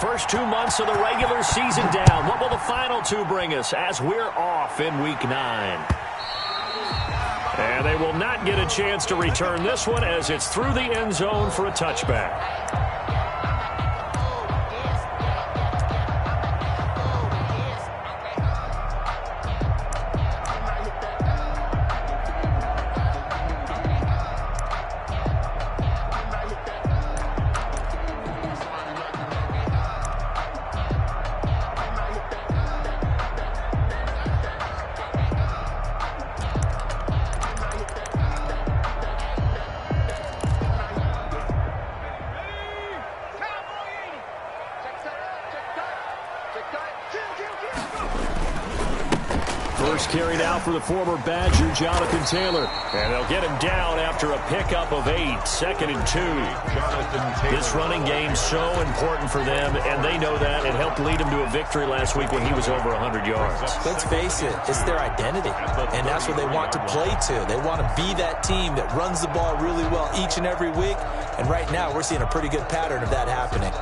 first 2 months of the regular season down. What will the final two bring us as we're off in Week 9? And they will not get a chance to return this one as it's through the end zone for a touchback. First carried out for the former Badger, Jonathan Taylor. And they'll get him down after a pickup of 8, 2nd and 2. This running game's so important for them, and they know that. It helped lead him to a victory last week when he was over 100 yards. Let's face it, it's their identity, and that's what they want to play to. They want to be that team that runs the ball really well each and every week, and right now we're seeing a pretty good pattern of that happening.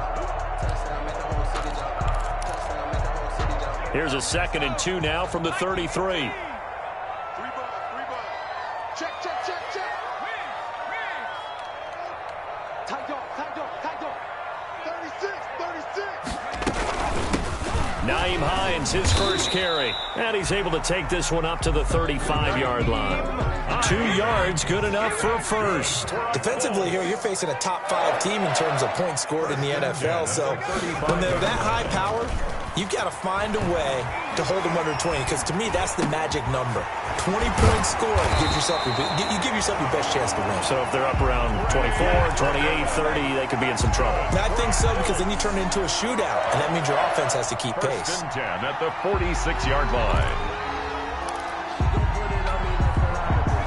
Here's a 2nd and 2 now from the 33. Naeem Hines, his first carry. And he's able to take this one up to the 35-yard line. 2 yards, good enough for a first. Defensively here, you're facing a top 5 team in terms of points scored in the NFL. So when they're that high powered, you've got to find a way to hold them under 20, because to me, that's the magic number. 20 points scored, you give yourself your best chance to win. So if they're up around 24, 28, 30, they could be in some trouble. I think so, because then you turn it into a shootout, and that means your offense has to keep pace. First and 10 at the 46-yard line.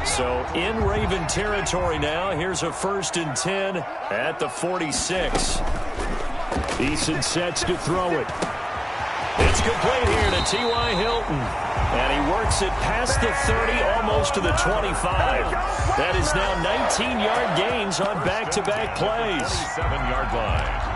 So in Raven territory now. Here's a 1st and 10 at the 46. Eason sets to throw it. It's complete here to T.Y. Hilton. And he works it past the 30, almost to the 25. That is now 19-yard gains on back-to-back plays. 7-yard line.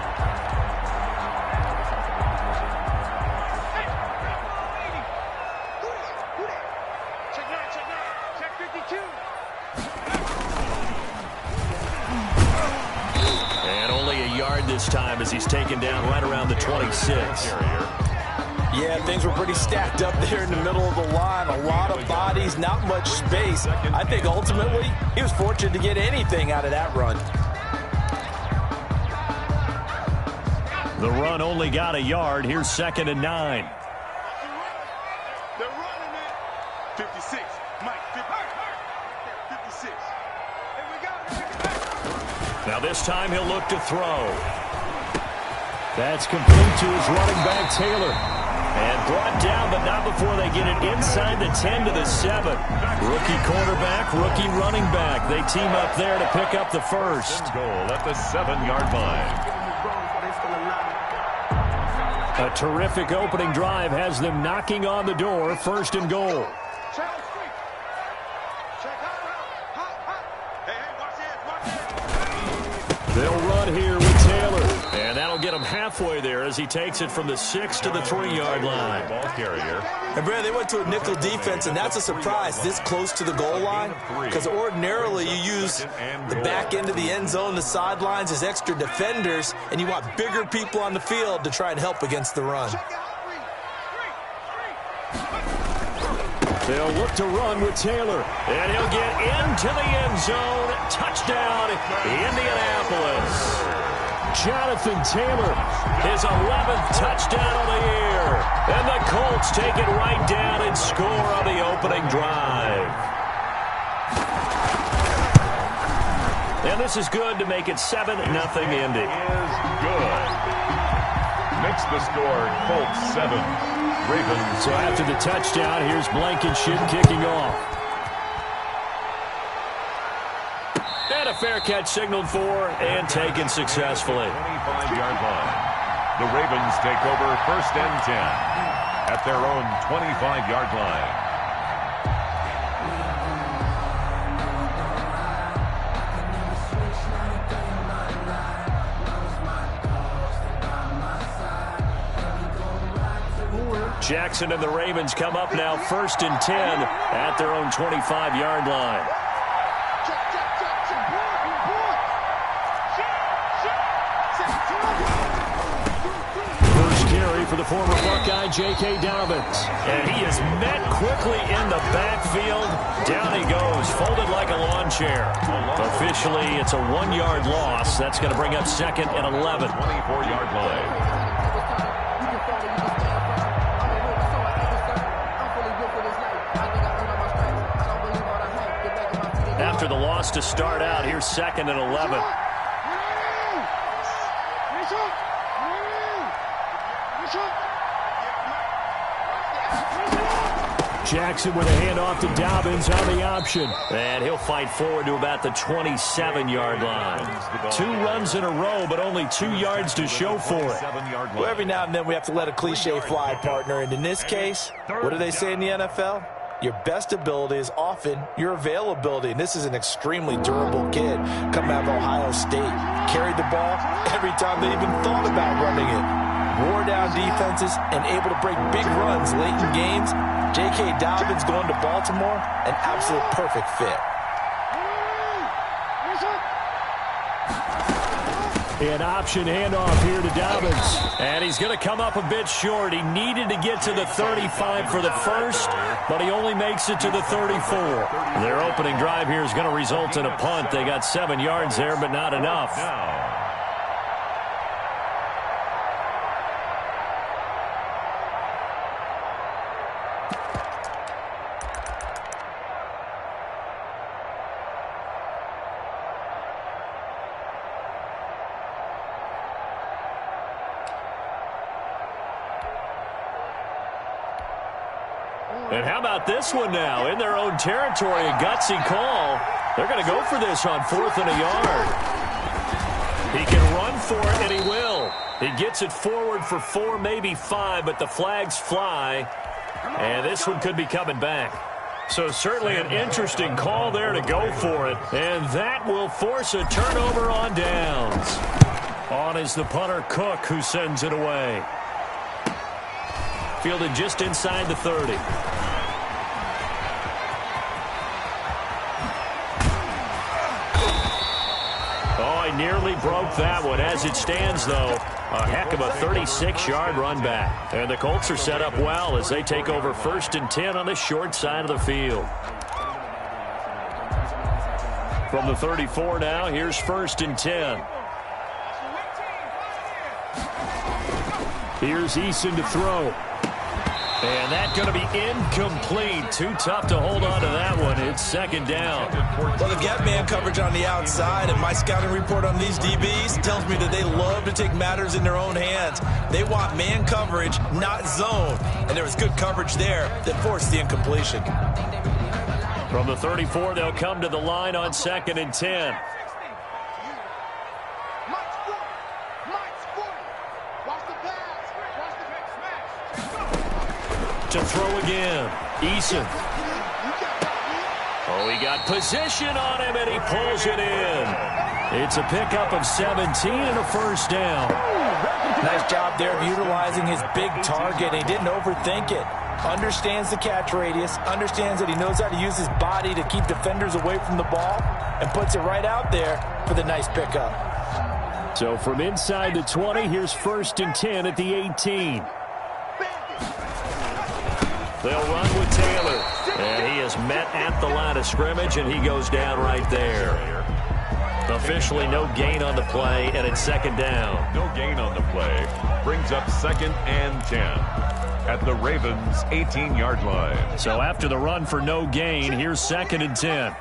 And only a yard this time as he's taken down right around the 26. Yeah, things were pretty stacked up there in the middle of the line. A lot of bodies, not much space. I think ultimately he was fortunate to get anything out of that run. The run only got a yard. Here's 2nd and 9. They're running it. 56. Mike, 56. Now this time he'll look to throw. That's complete to his running back, Taylor. And brought down, but not before they get it inside the 10 to the 7. Rookie quarterback, rookie running back. They team up there to pick up the first. Goal at the 7-yard line. A terrific opening drive has them knocking on the door. 1st and goal. They'll run here with Taylor. And that'll get him halfway there as he takes it from the 6 to the 3-yard line. Ball carrier. And, Brad, they went to a nickel defense, and that's a surprise this close to the goal line, because ordinarily you use the back end of the end zone, the sidelines as extra defenders, and you want bigger people on the field to try and help against the run. They'll look to run with Taylor, and he'll get into the end zone. Touchdown, Indianapolis. Jonathan Taylor, his 11th touchdown of the year. And the Colts take it right down and score on the opening drive. And this is good to make it 7-0 Indy. Is good. Makes the score Colts 7. Ravens. So after the touchdown, here's Blankenship kicking off. And a fair catch signaled for and taken successfully. 25-yard line. The Ravens take over 1st and 10 at their own 25-yard line. Jackson and the Ravens come up now 1st and 10 at their own 25-yard line. First carry for the former Buckeye, J.K. Dobbins. And he is met quickly in the backfield. Down he goes, folded like a lawn chair. Officially, it's a 1-yard loss. That's going to bring up 2nd and 11. 24-yard line. After the loss to start out, here's 2nd and 11. Jackson with a handoff to Dobbins on the option. And he'll fight forward to about the 27-yard line. 2 runs in a row, but only 2 yards to show for it. Well, every now and then we have to let a cliche fly, partner. And in this case, what do they say in the NFL? Your best ability is often your availability. And this is an extremely durable kid coming out of Ohio State. Carried the ball every time they even thought about running it. Wore down defenses and able to break big runs late in games. J.K. Dobbins going to Baltimore, an absolute perfect fit. An option handoff here to Dobbins. And he's going to come up a bit short. He needed to get to the 35 for the first, but he only makes it to the 34. Their opening drive here is going to result in a punt. They got 7 yards there, but not enough. And how about this one now? In their own territory, a gutsy call. They're going to go for this on 4th and a yard. He can run for it, and he will. He gets it forward for 4, maybe 5, but the flags fly. And this one could be coming back. So certainly an interesting call there to go for it. And that will force a turnover on downs. On is the punter, Cook, who sends it away. Fielded just inside the 30. Oh, he nearly broke that one. As it stands, though, a heck of a 36-yard run back. And the Colts are set up well as they take over 1st and 10 on the short side of the field. From the 34 now, here's 1st and 10. Here's Eason to throw. And that's going to be incomplete. Too tough to hold on to that one. It's 2nd down. Well, they get man coverage on the outside, and my scouting report on these DBs tells me that they love to take matters in their own hands. They want man coverage, not zone. And there was good coverage there that forced the incompletion. From the 34, they'll come to the line on 2nd and 10. To throw again. Eason. Oh, he got position on him, and he pulls it in. It's a pickup of 17 and a 1st down. Nice job there of utilizing his big target. He didn't overthink it. Understands the catch radius. Understands that he knows how to use his body to keep defenders away from the ball. And puts it right out there for the nice pickup. So from inside the 20, here's 1st and 10 at the 18. They'll run with Taylor. And he is met at the line of scrimmage, and he goes down right there. Officially no gain on the play, and it's 2nd down. No gain on the play. Brings up 2nd and 10 at the Ravens' 18-yard line. So after the run for no gain, here's 2nd and 10.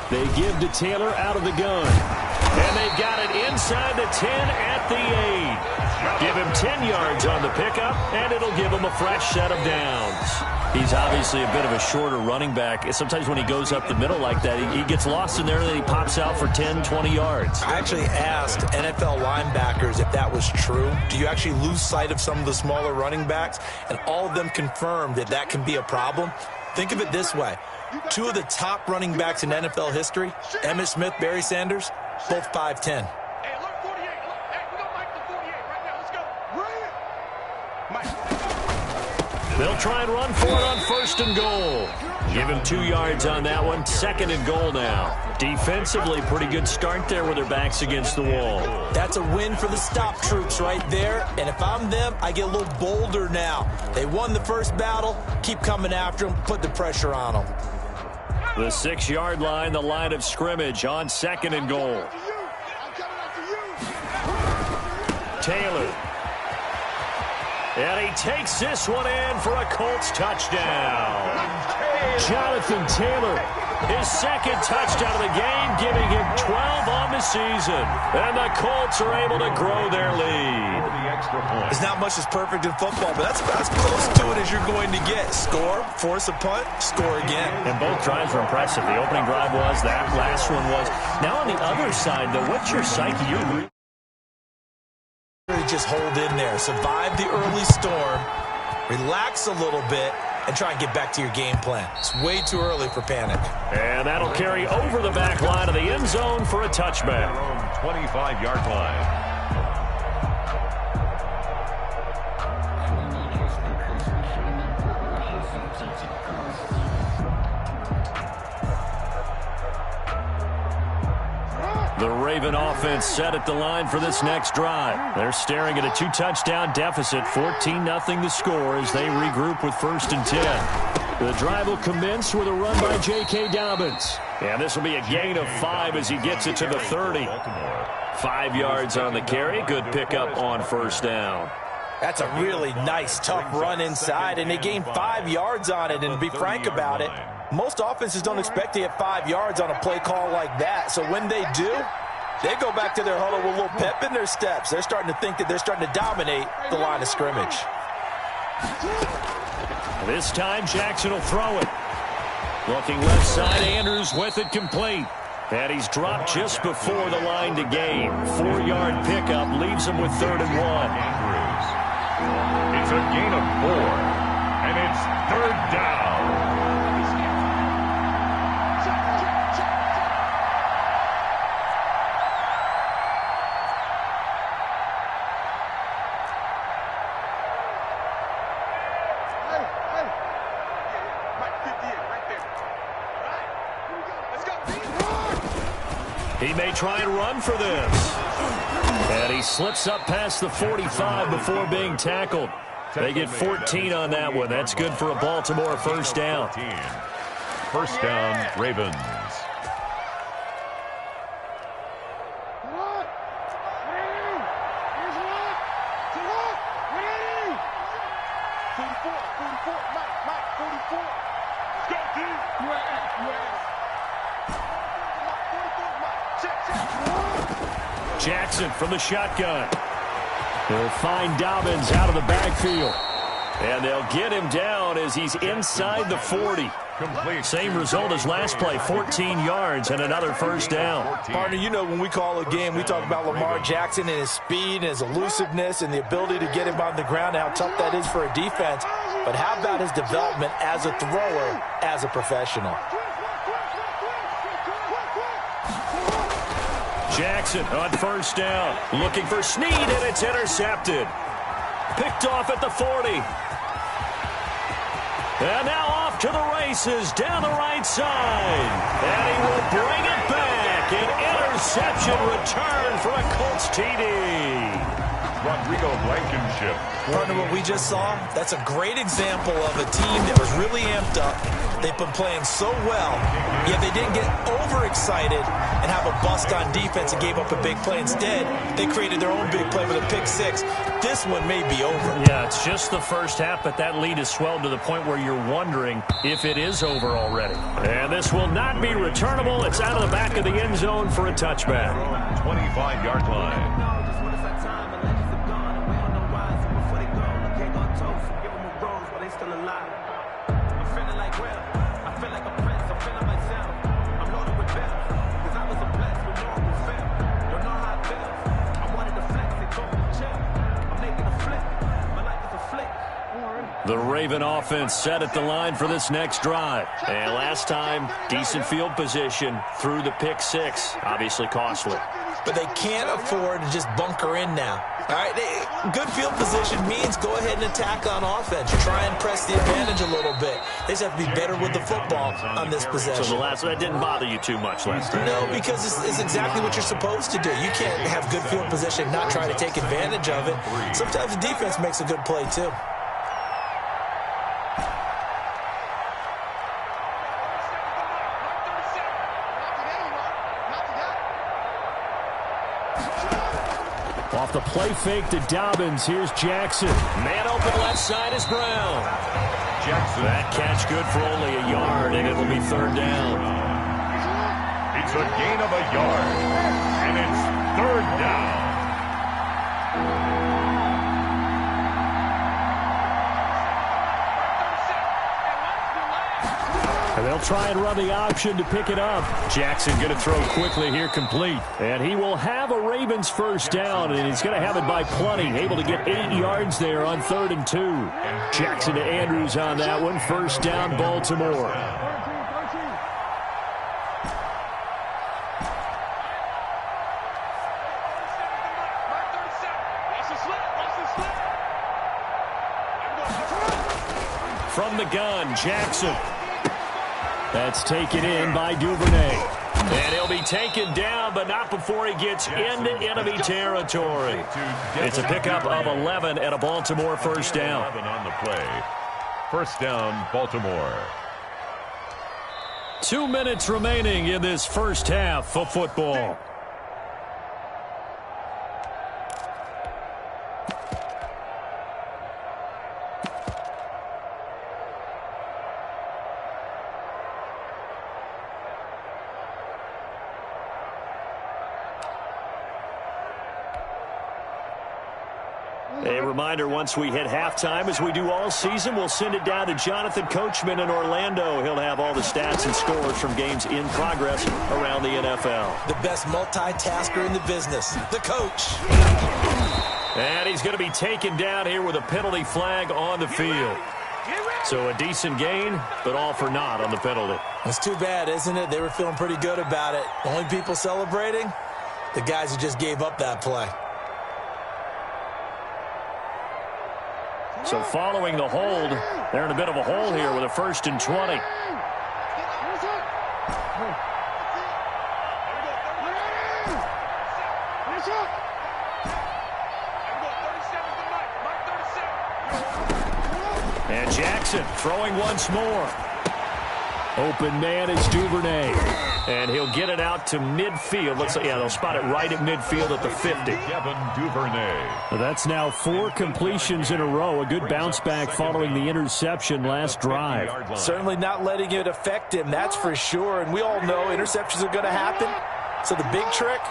They give to Taylor out of the gun. And they've got it inside the 10 at the 8. Give him 10 yards on the pickup, and it'll give him a fresh set of downs. He's obviously a bit of a shorter running back. Sometimes when he goes up the middle like that, he gets lost in there, and then he pops out for 10, 20 yards. I actually asked NFL linebackers if that was true. Do you actually lose sight of some of the smaller running backs? And all of them confirmed that that can be a problem. Think of it this way. 2 of the top running backs in NFL history, Emmitt Smith, Barry Sanders, both 5'10". They'll try and run for it on 1st and goal. Give him 2 yards on that one. 2nd and goal now. Defensively, pretty good start there with their backs against the wall. That's a win for the stop troops right there. And if I'm them, I get a little bolder now. They won the first battle. Keep coming after them. Put the pressure on them. The 6-yard line, the line of scrimmage on 2nd and goal. Taylor. And he takes this one in for a Colts touchdown. Jonathan Taylor, his 2nd touchdown of the game, giving him 12 on the season. And the Colts are able to grow their lead. There's not much that's perfect in football, but that's about as close to it as you're going to get. Score, force a punt, score again. And both drives were impressive. The opening drive was, that last one was. Now on the other side, though, what's your psyche? You just hold in there, survive the early storm, relax a little bit, and try and get back to your game plan. It's way too early for panic. And that'll carry over the back line of the end zone for a touchback. 25-yard line. The Raven offense set at the line for this next drive. They're staring at a 2-touchdown deficit, 14-0 the score as they regroup with 1st and 10. The drive will commence with a run by J.K. Dobbins. And this will be a gain of 5 as he gets it to the 30. 5 yards on the carry. Good pickup on 1st down. That's a really nice, tough run inside, and they gained 5 yards on it. And to be frank about it, most offenses don't expect to get 5 yards on a play call like that. So when they do, they go back to their huddle with a little pep in their steps. They're starting to think that they're starting to dominate the line of scrimmage. This time, Jackson will throw it. Looking left side, Andrews with it complete. And he's dropped just before the line to gain. 4-yard pickup leaves him with 3rd and 1. Andrews. It's a gain of 4, and it's 3rd down. He may try and run for this. And he slips up past the 45 before being tackled. They get 14 on that one. That's good for a Baltimore 1st down. 1st down, Ravens. Jackson from the shotgun. They'll find Dobbins out of the backfield. And they'll get him down as he's inside the 40. Same result as last play, 14 yards and another 1st down. Partner, you know when we call a game, we talk about Lamar Jackson and his speed and his elusiveness and the ability to get him on the ground and how tough that is for a defense. But how about his development as a thrower, as a professional? Jackson on 1st down, looking for Snead, and it's intercepted. Picked off at the 40. And now off to the races down the right side. And he will bring it back. An interception return for a Colts TD. Rodrigo Blankenship. Partner, what we just saw, that's a great example of a team that was really amped up. They've been playing so well, yet they didn't get overexcited and have a bust on defense and gave up a big play. Instead, they created their own big play with a pick 6. This one may be over. Yeah, it's just the first half, but that lead has swelled to the point where you're wondering if it is over already. And this will not be returnable. It's out of the back of the end zone for a touchback. 25-yard line. The Raven offense set at the line for this next drive. And last time, decent field position through the pick 6. Obviously costly. but they can't afford to just bunker in now. All right, good field position means go ahead and attack on offense. Try and press the advantage a little bit. They just have to be better with the football on this possession. So that didn't bother you too much last time? No, because it's exactly what you're supposed to do. You can't have good field position and not try to take advantage of it. Sometimes the defense makes a good play, too. Off the play fake to Dobbins. Here's Jackson. Man open left side is Brown. Jackson. That catch good for only a yard, and it'll be third down. It's a gain of a yard, and it's third down. And they'll try and run the option to pick it up. Jackson going to throw quickly here, complete. And he will have a Ravens first down, and he's going to have it by plenty. Able to get 8 yards there on 3rd and 2. Jackson to Andrews on that one. First down, Baltimore. From the gun, Jackson. That's taken in by Duvernay. And he'll be taken down, but not before he gets into enemy territory. It's a pickup of 11 and a Baltimore first down. 11 on the play. First down, Baltimore. 2 minutes remaining in this first half of football. A reminder, once we hit halftime, as we do all season, we'll send it down to Jonathan Coachman in Orlando. He'll have all the stats and scores from games in progress around the NFL. The best multitasker in the business, the coach. And he's going to be taken down here with a penalty flag on the field. So a decent gain, but all for naught on the penalty. It's too bad, isn't it? They were feeling pretty good about it. The only people celebrating, the guys who just gave up that play. So following the hold, they're in a bit of a hole here with a 1st and 20. And Jackson throwing once more. Open man is Duvernay. And he'll get it out to midfield. Looks like, yeah, they'll spot it right at midfield at the 50. Kevin Duvernay. That's now 4 completions in a row. A good bounce back following the interception last drive. Certainly not letting it affect him, that's for sure. And we all know interceptions are going to happen. So the big trick,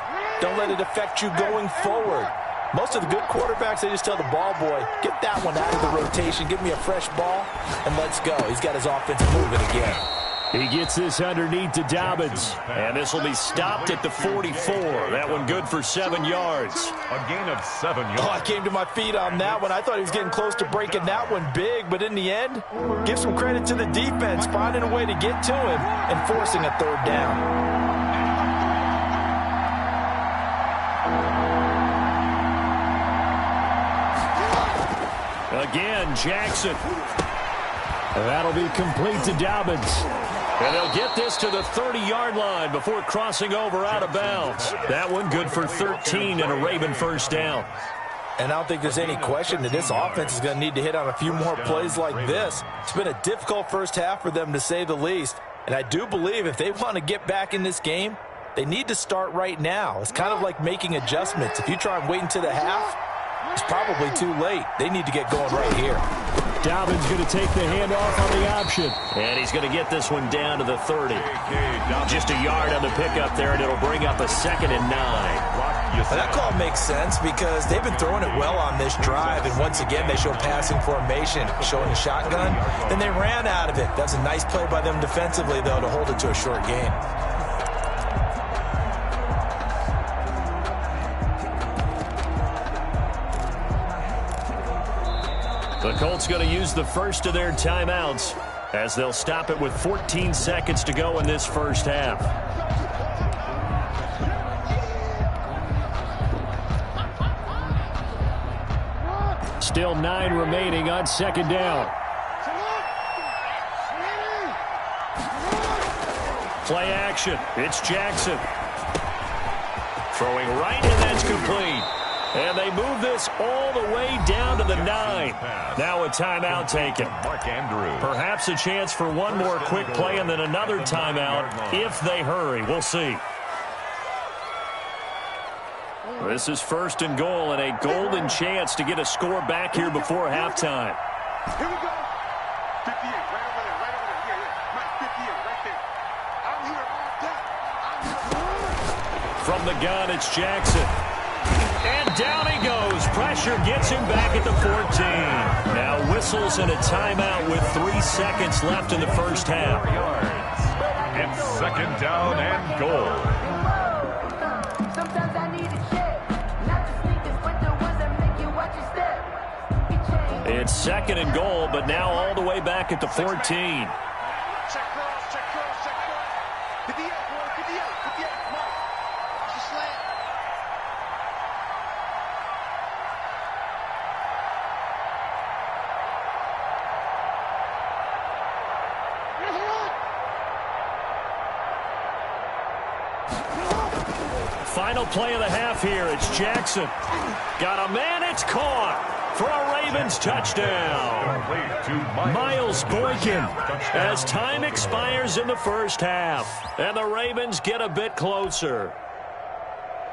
don't let it affect you going forward. Most of the good quarterbacks, they just tell the ball boy, get that one out of the rotation, give me a fresh ball, and let's go. He's got his offense moving again. He gets this underneath to Dobbins. And this will be stopped at the 44. That one good for 7 yards. A gain of 7 yards. Oh, I came to my feet on that one. I thought he was getting close to breaking that one big, but in the end, give some credit to the defense, finding a way to get to him and forcing a 3rd down. Again, Jackson. That'll be complete to Dobbins. And they'll get this to the 30-yard line before crossing over out of bounds. That one good for 13 and a Raven first down. And I don't think there's any question that this offense is going to need to hit on a few more plays like this. It's been a difficult first half for them, to say the least. And I do believe if they want to get back in this game, they need to start right now. It's kind of like making adjustments. If you try and wait until the half, it's probably too late. They need to get going right here. Dobbins going to take the handoff on the option. And he's going to get this one down to the 30. Just a yard on the pickup there, and it'll bring up a 2nd and 9. And that call makes sense because they've been throwing it well on this drive, and once again they show passing formation, showing the shotgun. Then they ran out of it. That's a nice play by them defensively, though, to hold it to a short gain. The Colts going to use the first of their timeouts as they'll stop it with 14 seconds to go in this first half. Still 9 remaining on second down. Play action. It's Jackson. Throwing right, and that's complete. And they move this all the way down to the 9. Now a timeout taken. Perhaps a chance for one more quick play and then another timeout if they hurry. We'll see. This is first and goal and a golden chance to get a score back here before halftime. Here we go. 58, right over there, right over there. Yeah. Mike, 58, right there. I'm here all day. From the gun, it's Jackson. And down he goes. Pressure gets him back at the 14. Now whistles and a timeout with 3 seconds left in the first half. It's second down and goal. It's second and goal, but now all the way back at the 14. Check cross, check cross, check cross. 58, boy, 58, 58. Mark. It's a slant. Final play of the half here. It's Jackson. Got a man. It's caught. For a Ravens touchdown. Miles Boykin as time expires in the first half. And the Ravens get a bit closer.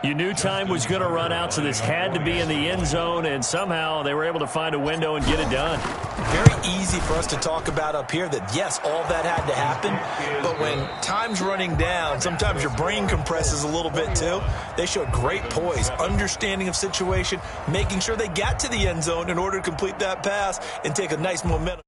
You knew time was going to run out, so this had to be in the end zone, and somehow they were able to find a window and get it done. Very easy for us to talk about up here that, yes, all that had to happen, but when time's running down, sometimes your brain compresses a little bit too. They showed great poise, understanding of situation, making sure they got to the end zone in order to complete that pass and take a nice momentum.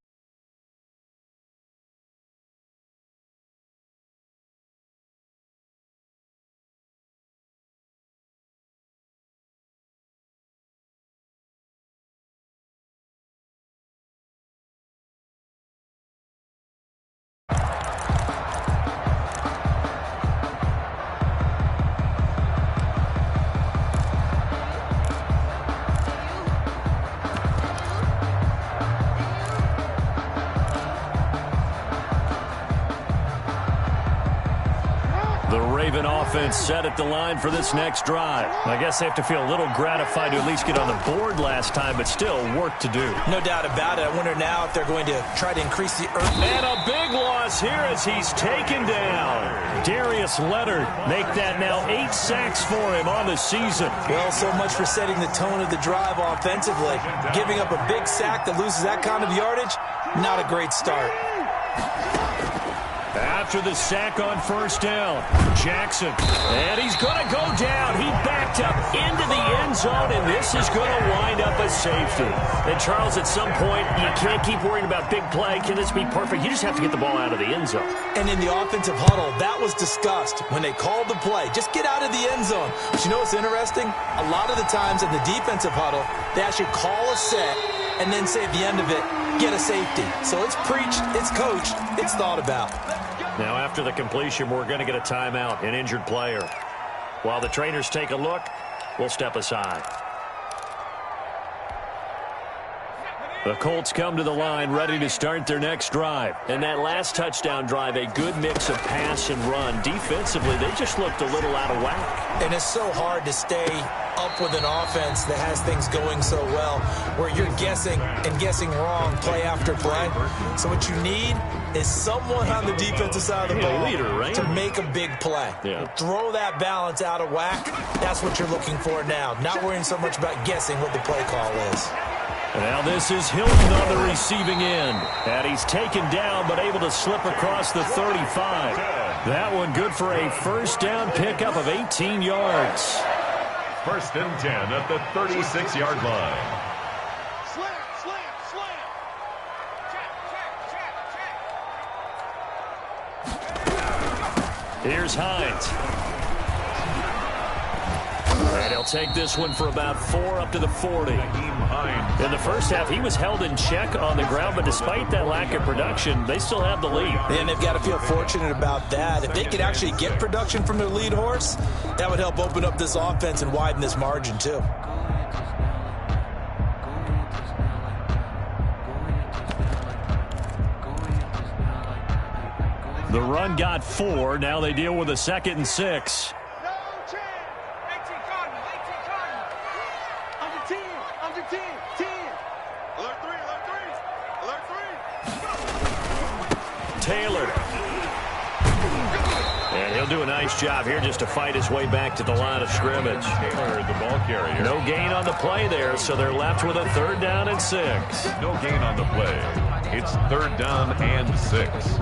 Raven offense set at the line for this next drive. I guess they have to feel a little gratified to at least get on the board last time, but still work to do. No doubt about it. I wonder now if they're going to try to increase the And a big loss here as he's taken down. Darius Leonard make that now 8 sacks for him on the season. Well, so much for setting the tone of the drive offensively. Giving up a big sack that loses that kind of yardage, not a great start. After the sack on first down, Jackson, and he's going to go down. He backed up into the end zone, and this is going to wind up a safety. And, Charles, at some point, you can't keep worrying about big play. Can this be perfect? You just have to get the ball out of the end zone. And in the offensive huddle, that was discussed when they called the play. Just get out of the end zone. But you know what's interesting? A lot of the times in the defensive huddle, they actually call a set and then say at the end of it, get a safety. So it's preached, it's coached, it's thought about. Now, after the completion, we're going to get a timeout, an injured player. While the trainers take a look, we'll step aside. The Colts come to the line ready to start their next drive. And that last touchdown drive, a good mix of pass and run. Defensively, they just looked a little out of whack. And it's so hard to stay up with an offense that has things going so well, where you're guessing and guessing wrong play after play. So what you need is someone on the defensive side of the ball to make a big play. Throw that balance out of whack. That's what you're looking for now. Not worrying so much about guessing what the play call is. Now this is Hilton on the receiving end. And he's taken down but able to slip across the 35. That one good for a first down pickup of 18 yards. First and 10 at the 36-yard line. Slam, slam, slam. Check, check, check. Here's Hines. And he'll take this one for about 4 up to the 40. In the first half, he was held in check on the ground, but despite that lack of production, they still have the lead. And they've got to feel fortunate about that. If they could actually get production from their lead horse, that would help open up this offense and widen this margin too. run got 4. Now they deal with a 2nd and 6. No, 10. 18 Cardinals, 18 Cardinals. Under 10, under 10, 10. Alert 3, alert 3, alert 3. Taylor. And he'll do a nice job here just to fight his way back to the line of scrimmage. Taylor, the ball carrier. No gain on the play there, so they're left with a 3rd down and 6. No gain on the play. It's 3rd down and 6.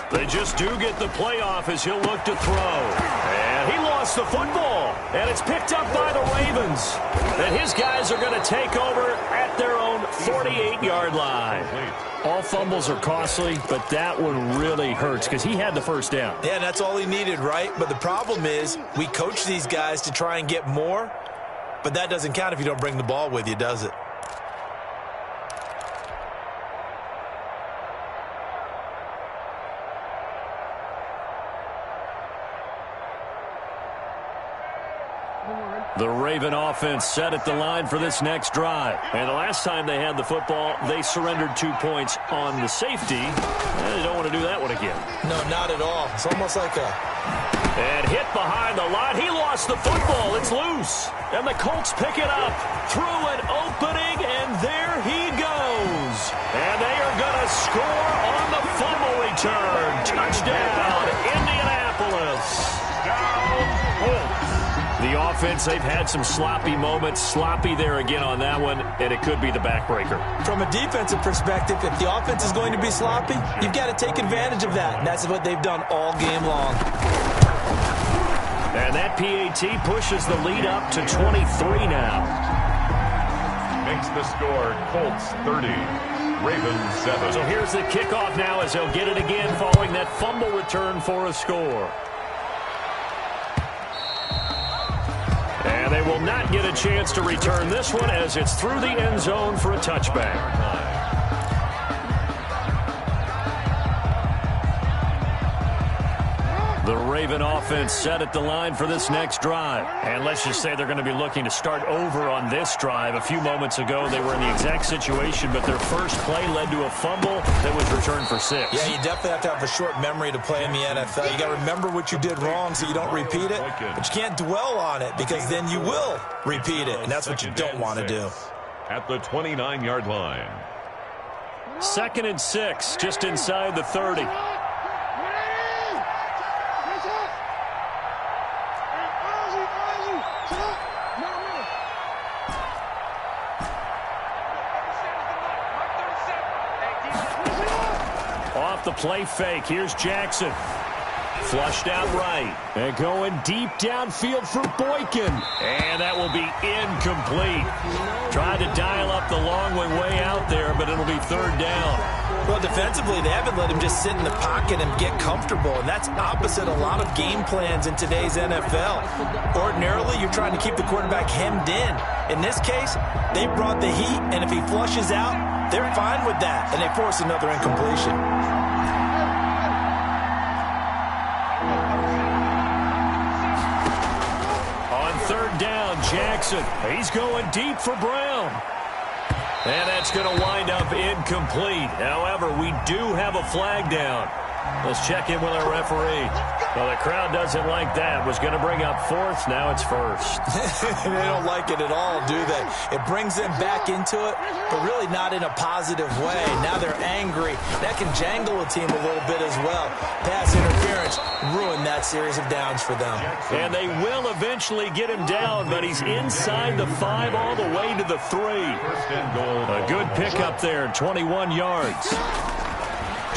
They just do get the playoff as he'll look to throw. And he lost the football. And it's picked up by the Ravens. And his guys are going to take over at their own 48-yard line. All fumbles are costly, but that one really hurts because he had the first down. Yeah, that's all he needed, right? But the problem is we coach these guys to try and get more, but that doesn't count if you don't bring the ball with you, does it? The Raven offense set at the line for this next drive. And the last time they had the football, they surrendered 2 points on the safety. And they don't want to do that one again. No, not at all. It's almost like a... And hit behind the line. He lost the football. It's loose. And the Colts pick it up through an opening, and there he goes. And they are going to score on the fumble return. Touchdown, Indianapolis. Down, Colts. The offense, they've had some sloppy moments. Sloppy there again on that one, and it could be the backbreaker. From a defensive perspective, if the offense is going to be sloppy, you've got to take advantage of that. And that's what they've done all game long. And that PAT pushes the lead up to 23 now. Makes the score Colts 30, Ravens 7. So here's the kickoff now as they'll get it again following that fumble return for a score. And they will not get a chance to return this one as it's through the end zone for a touchback. The Raven offense set at the line for this next drive. And let's just say they're going to be looking to start over on this drive. A few moments ago, they were in the exact situation, but their first play led to a fumble that was returned for 6. Yeah, you definitely have to have a short memory to play in the NFL. You got to remember what you did wrong so you don't repeat it, but you can't dwell on it because then you will repeat it, and that's what you don't want to do. At the 29-yard line. 2nd and 6, just inside the 30. Off the play fake, here's Jackson. Flushed out right. And going deep downfield for Boykin. And that will be incomplete. Tried to dial up the long way out there, but it'll be 3rd down. Well, defensively, they haven't let him just sit in the pocket and get comfortable, and that's opposite a lot of game plans in today's NFL. Ordinarily, you're trying to keep the quarterback hemmed in. In this case, they brought the heat, and if he flushes out, they're fine with that, and they force another incompletion. On 3rd down, Jackson. He's going deep for Brown. And that's going to wind up incomplete. However, we do have a flag down. Let's check in with our referee. Well, the crowd doesn't like that. Was going to bring up 4th. Now it's 1st. They don't like it at all, do they? It brings them back into it, but really not in a positive way. Now they're angry. That can jangle a team a little bit as well. Pass interference ruined that series of downs for them. And they will eventually get him down, but he's inside the 5 all the way to the 3. A good pickup there, 21 yards.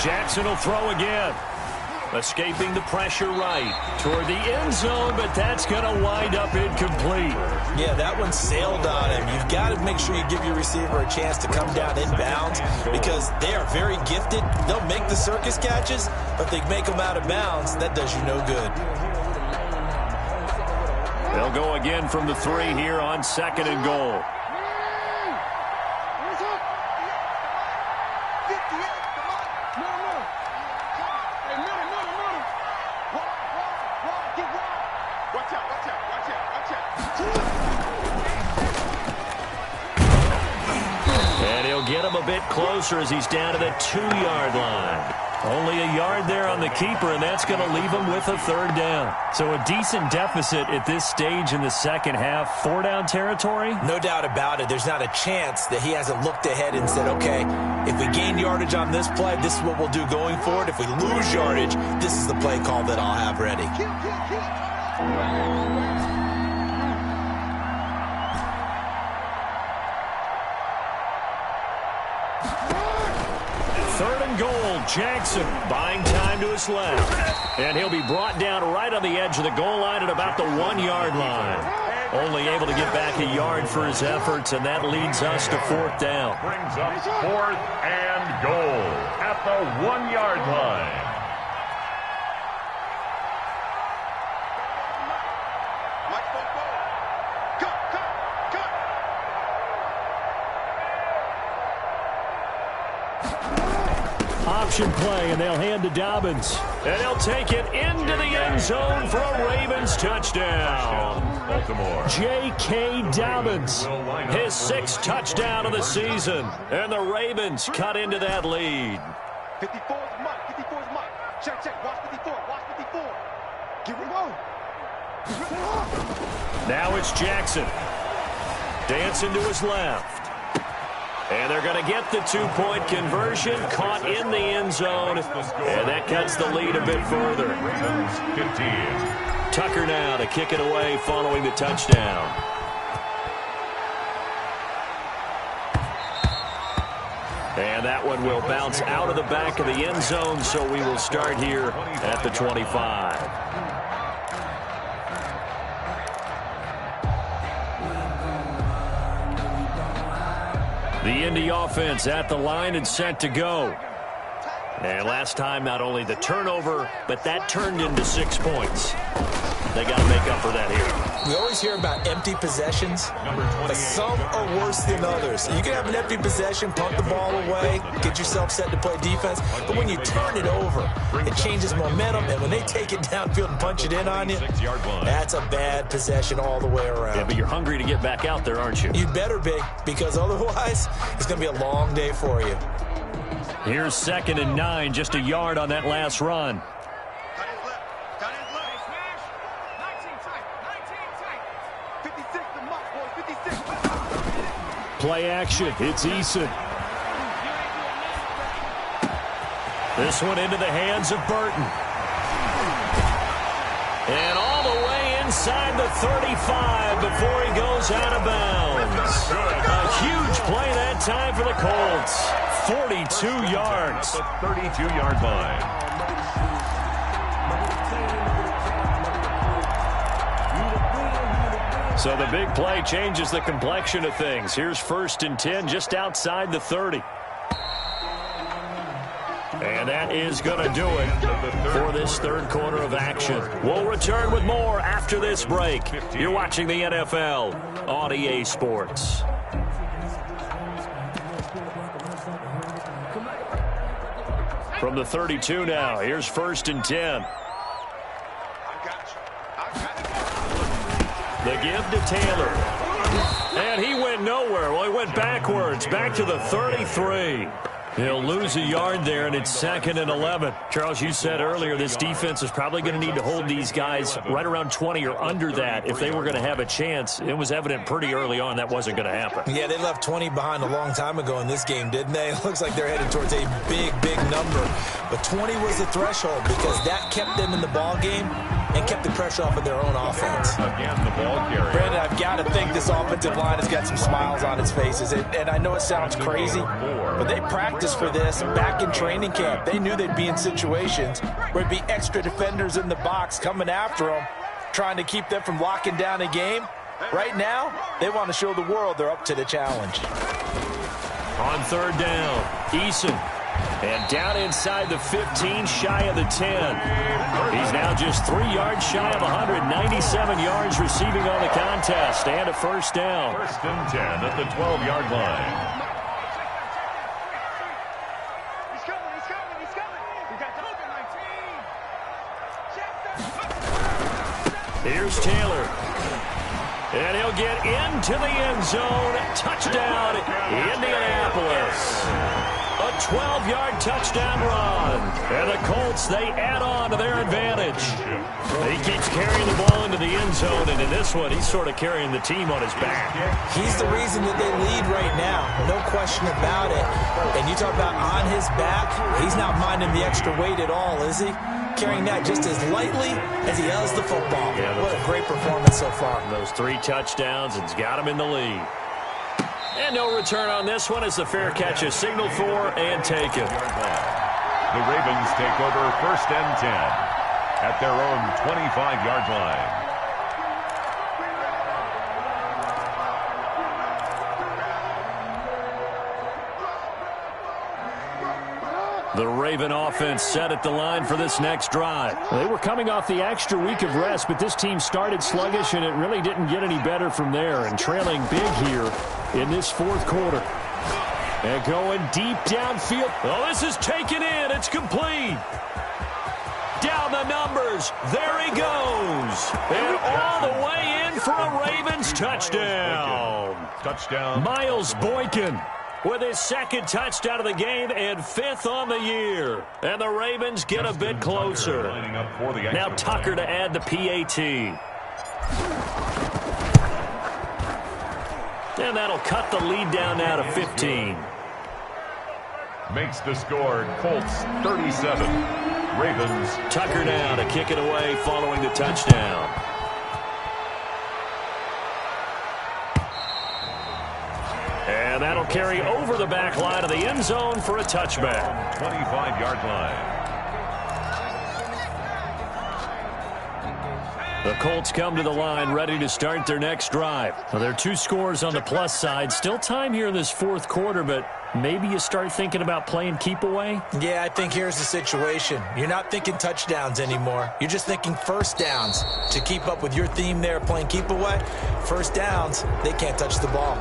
Jackson will throw again. Escaping the pressure right toward the end zone, but that's going to wind up incomplete. Yeah, that one sailed on him. You've got to make sure you give your receiver a chance to come down inbounds because they are very gifted. They'll make the circus catches, but if they make them out of bounds, that does you no good. They'll go again from the 3 here on 2nd and goal. And he'll get him a bit closer as he's down to the 2-yard line. Only a yard there on the keeper, and that's going to leave him with a 3rd down. So a decent deficit at this stage in the second half. 4-down territory? No doubt about it. There's not a chance that he hasn't looked ahead and said, okay, if we gain yardage on this play, this is what we'll do going forward. If we lose yardage, this is the play call that I'll have ready. Jackson buying time to his left. And he'll be brought down right on the edge of the goal line at about the 1-yard line. Only able to get back a yard for his efforts, and that leads us to 4th down. Brings up 4th and goal at the 1-yard line. Option play, and they'll hand to Dobbins. And he'll take it into the end zone for a Ravens touchdown. Baltimore. J.K. Dobbins, his 6th touchdown of the season. And the Ravens cut into that lead. 54 is Mike. 54 is Mike. Check, check. Watch 54. Watch 54. Give it go. Now it's Jackson. Dancing to his left. And they're going to get the 2-point conversion, caught in the end zone, and that cuts the lead a bit further. 15. Tucker now to kick it away following the touchdown. And that one will bounce out of the back of the end zone, so we will start here at the 25. The Indy offense at the line and set to go. And last time, not only the turnover, but that turned into 6 points. They got to make up for that here. We always hear about empty possessions, but some are worse than others. You can have an empty possession, punt the ball away, get yourself set to play defense, but when you turn it over, it changes momentum, and when they take it downfield and punch it in on you, that's a bad possession all the way around. Yeah, but you're hungry to get back out there, aren't you? You'd better be, because otherwise, it's going to be a long day for you. Here's 2nd and 9, just a yard on that last run. Play action. It's Eason. This one into the hands of Burton. And all the way inside the 35 before he goes out of bounds. A huge play that time for the Colts. 42 yards. The 32-yard line. So the big play changes the complexion of things. Here's 1st and 10 just outside the 30. And that is going to do it for this 3rd quarter of action. We'll return with more after this break. You're watching the NFL on EA Sports. From the 32 now, here's 1st and 10. The give to Taylor. And he went nowhere. Well, he went backwards, back to the 33. He'll lose a yard there, and it's 2nd and 11. Charles, you said earlier this defense is probably going to need to hold these guys right around 20 or under that if they were going to have a chance. It was evident pretty early on that wasn't going to happen. Yeah, they left 20 behind a long time ago in this game, didn't they? It looks like they're headed towards a big, big number. But 20 was the threshold because that kept them in the ball game and kept the pressure off of their own offense. Again, the ball carrier. Brandon, I've got to think this offensive line has got some smiles on its faces. And I know it sounds crazy, but they practiced for this back in training camp. They knew they'd be in situations where it'd be extra defenders in the box coming after them, trying to keep them from locking down a game. Right now, they want to show the world they're up to the challenge. On 3rd down, Eason And down inside the 15, shy of the 10. He's now just 3 yards shy of 197 yards receiving on the contest. And a first down. First and 10 at the 12-yard line. He's coming, he's coming, he's coming. We got to look at my team. Here's Taylor. And he'll get into the end zone. Touchdown, Indianapolis. A 12-yard touchdown run. And the Colts, they add on to their advantage. He keeps carrying the ball into the end zone, and in this one, he's sort of carrying the team on his back. He's the reason that they lead right now. No question about it. And you talk about on his back, he's not minding the extra weight at all, is he? Carrying that just as lightly as he does the football. Yeah, what a great performance so far. Those 3 touchdowns, and it's got him in the lead. And no return on this one as the fair catch is signaled for and taken. The Ravens take over first and 10 at their own 25-yard line. The Raven offense set at the line for this next drive. They were coming off the extra week of rest, but this team started sluggish, and it really didn't get any better from there. And trailing big here in this fourth quarter. And going deep downfield. Oh, this is taken in. It's complete. Down the numbers. There he goes. And all the way in for a Ravens touchdown. Touchdown. Miles Boykin with his second touchdown of the game and 5th on the year. And the Ravens get a bit closer. Now Tucker to add the PAT. And that'll cut the lead down now to 15. Makes the score Colts 37. Ravens. Tucker now to kick it away following the touchdown. And that'll carry over the back line of the end zone for a touchback. 25-yard line. The Colts come to the line ready to start their next drive. Well, there are 2 scores on the plus side. Still time here in this fourth quarter, but maybe you start thinking about playing keep away? Yeah, I think here's the situation. You're not thinking touchdowns anymore. You're just thinking first downs. To keep up with your theme there, playing keep away, first downs, they can't touch the ball.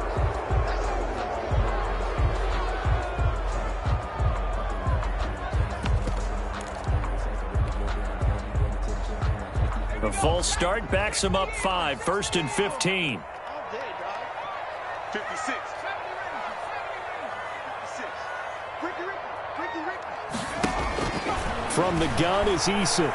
A false start backs him up 5, first and 15. 56. From the gun is Eason.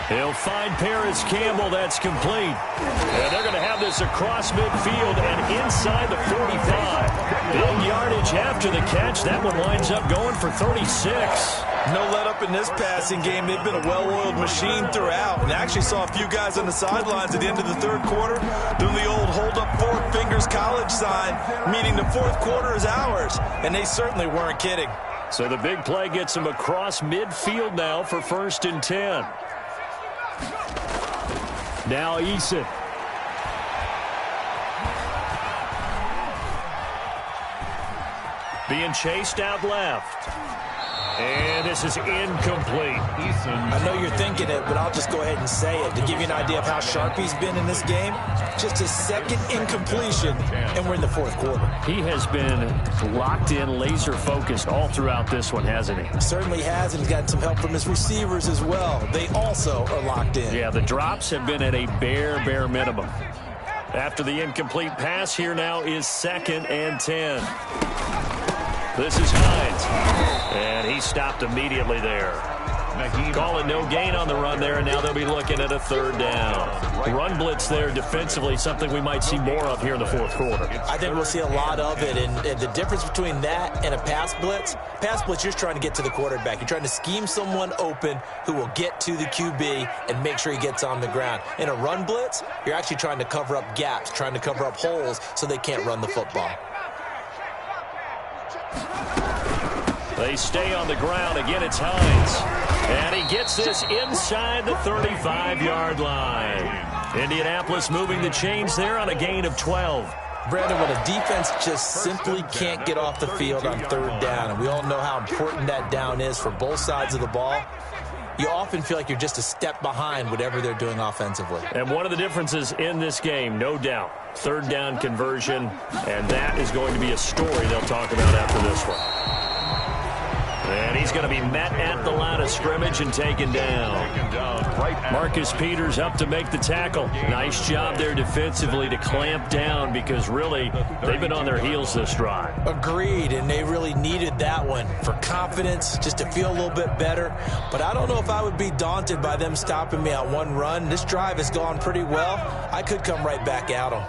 He'll find Paris Campbell. That's complete. And they're going to have this across midfield and inside the 45. Big yardage after the catch. That one winds up going for 36. No let up in this passing game. They've been a well-oiled machine throughout. And actually saw a few guys on the sidelines at the end of the third quarter doing the old hold up 4 fingers college sign, meaning the fourth quarter is ours. And they certainly weren't kidding. So the big play gets him across midfield now for first and 10. Now Eason. Being chased out left. And this is incomplete. I know you're thinking it, but I'll just go ahead and say it. To give you an idea of how sharp he's been in this game, just his second incompletion, and we're in the fourth quarter. He has been locked in, laser-focused all throughout this one, hasn't he? Certainly has, and he's got some help from his receivers as well. They also are locked in. Yeah, the drops have been at a bare minimum. After the incomplete pass, here now is 2nd and 10. This is Hines. And he stopped immediately there. Calling no gain on the run there, and now they'll be looking at a 3rd down. Run blitz there defensively, something we might see more of here in the fourth quarter. I think we'll see a lot of it, and the difference between that and a pass blitz, you're just trying to get to the quarterback. You're trying to scheme someone open who will get to the QB and make sure he gets on the ground. In a run blitz, you're actually trying to cover up gaps, trying to cover up holes so they can't run the football. They stay on the ground. Again, it's Hines. And he gets this inside the 35-yard line. Indianapolis moving the chains there on a gain of 12. Brandon, when a defense just simply can't get off the field on third down, and we all know how important that down is for both sides of the ball, you often feel like you're just a step behind whatever they're doing offensively. And one of the differences in this game, no doubt, third down conversion, and that is going to be a story they'll talk about after this one. And he's going to be met at the line of scrimmage and taken down. Marcus Peters up to make the tackle. Nice job there defensively to clamp down because really they've been on their heels this drive. Agreed, and they really needed that one for confidence, just to feel a little bit better. But I don't know if I would be daunted by them stopping me on one run. This drive has gone pretty well. I could come right back at them.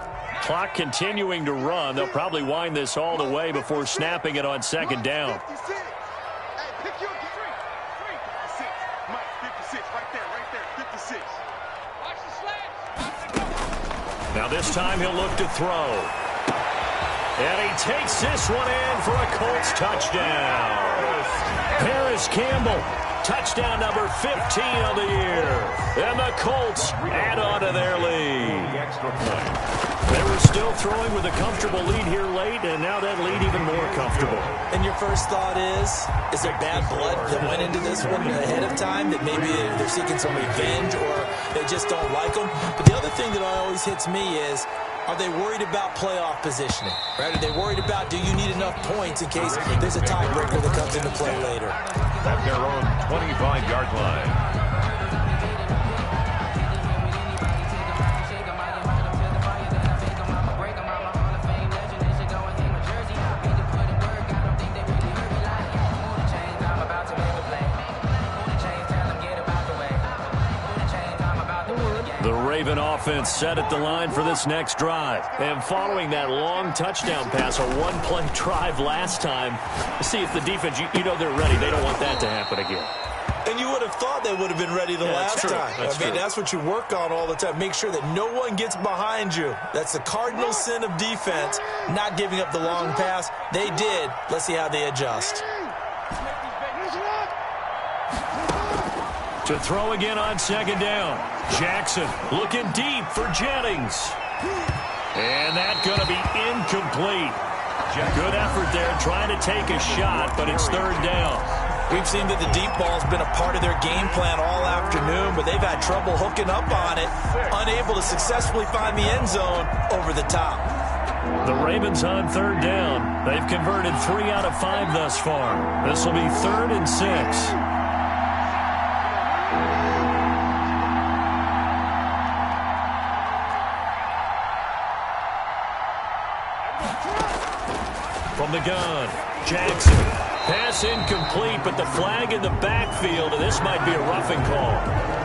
Clock continuing to run. They'll probably wind this all the way before snapping it on second down. Now this time he'll look to throw. And he takes this one in for a Colts touchdown. Paris Campbell, touchdown number 15 of the year. And the Colts add on to their lead. They were still throwing with a comfortable lead here late, and now that lead even more comfortable. And your first thought is there bad blood that went into this one ahead of time, that maybe they're seeking some revenge or they just don't like them? But the other thing that always hits me is, are they worried about playoff positioning? Right? Are they worried about, do you need enough points in case there's a tiebreaker that comes into play later? At their own 25-yard line. The Raven offense set at the line for this next drive. And following that long touchdown pass, a one-play drive last time, see if the defense, you know they're ready. They don't want that to happen again. And you would have thought they would have been ready the last time. That's what you work on all the time. Make sure that no one gets behind you. That's the cardinal sin of defense, not giving up the long pass. They did. Let's see how they adjust. To throw again on second down. Jackson looking deep for Jennings. And that's going to be incomplete. Good effort there trying to take a shot, but it's third down. We've seen that the deep ball's been a part of their game plan all afternoon, but they've had trouble hooking up on it, unable to successfully find the end zone over the top. The Ravens on third down. They've converted 3 out of 5 thus far. This will be 3rd and 6. From the gun, Jackson. Pass incomplete, but the flag in the backfield, and this might be a roughing call.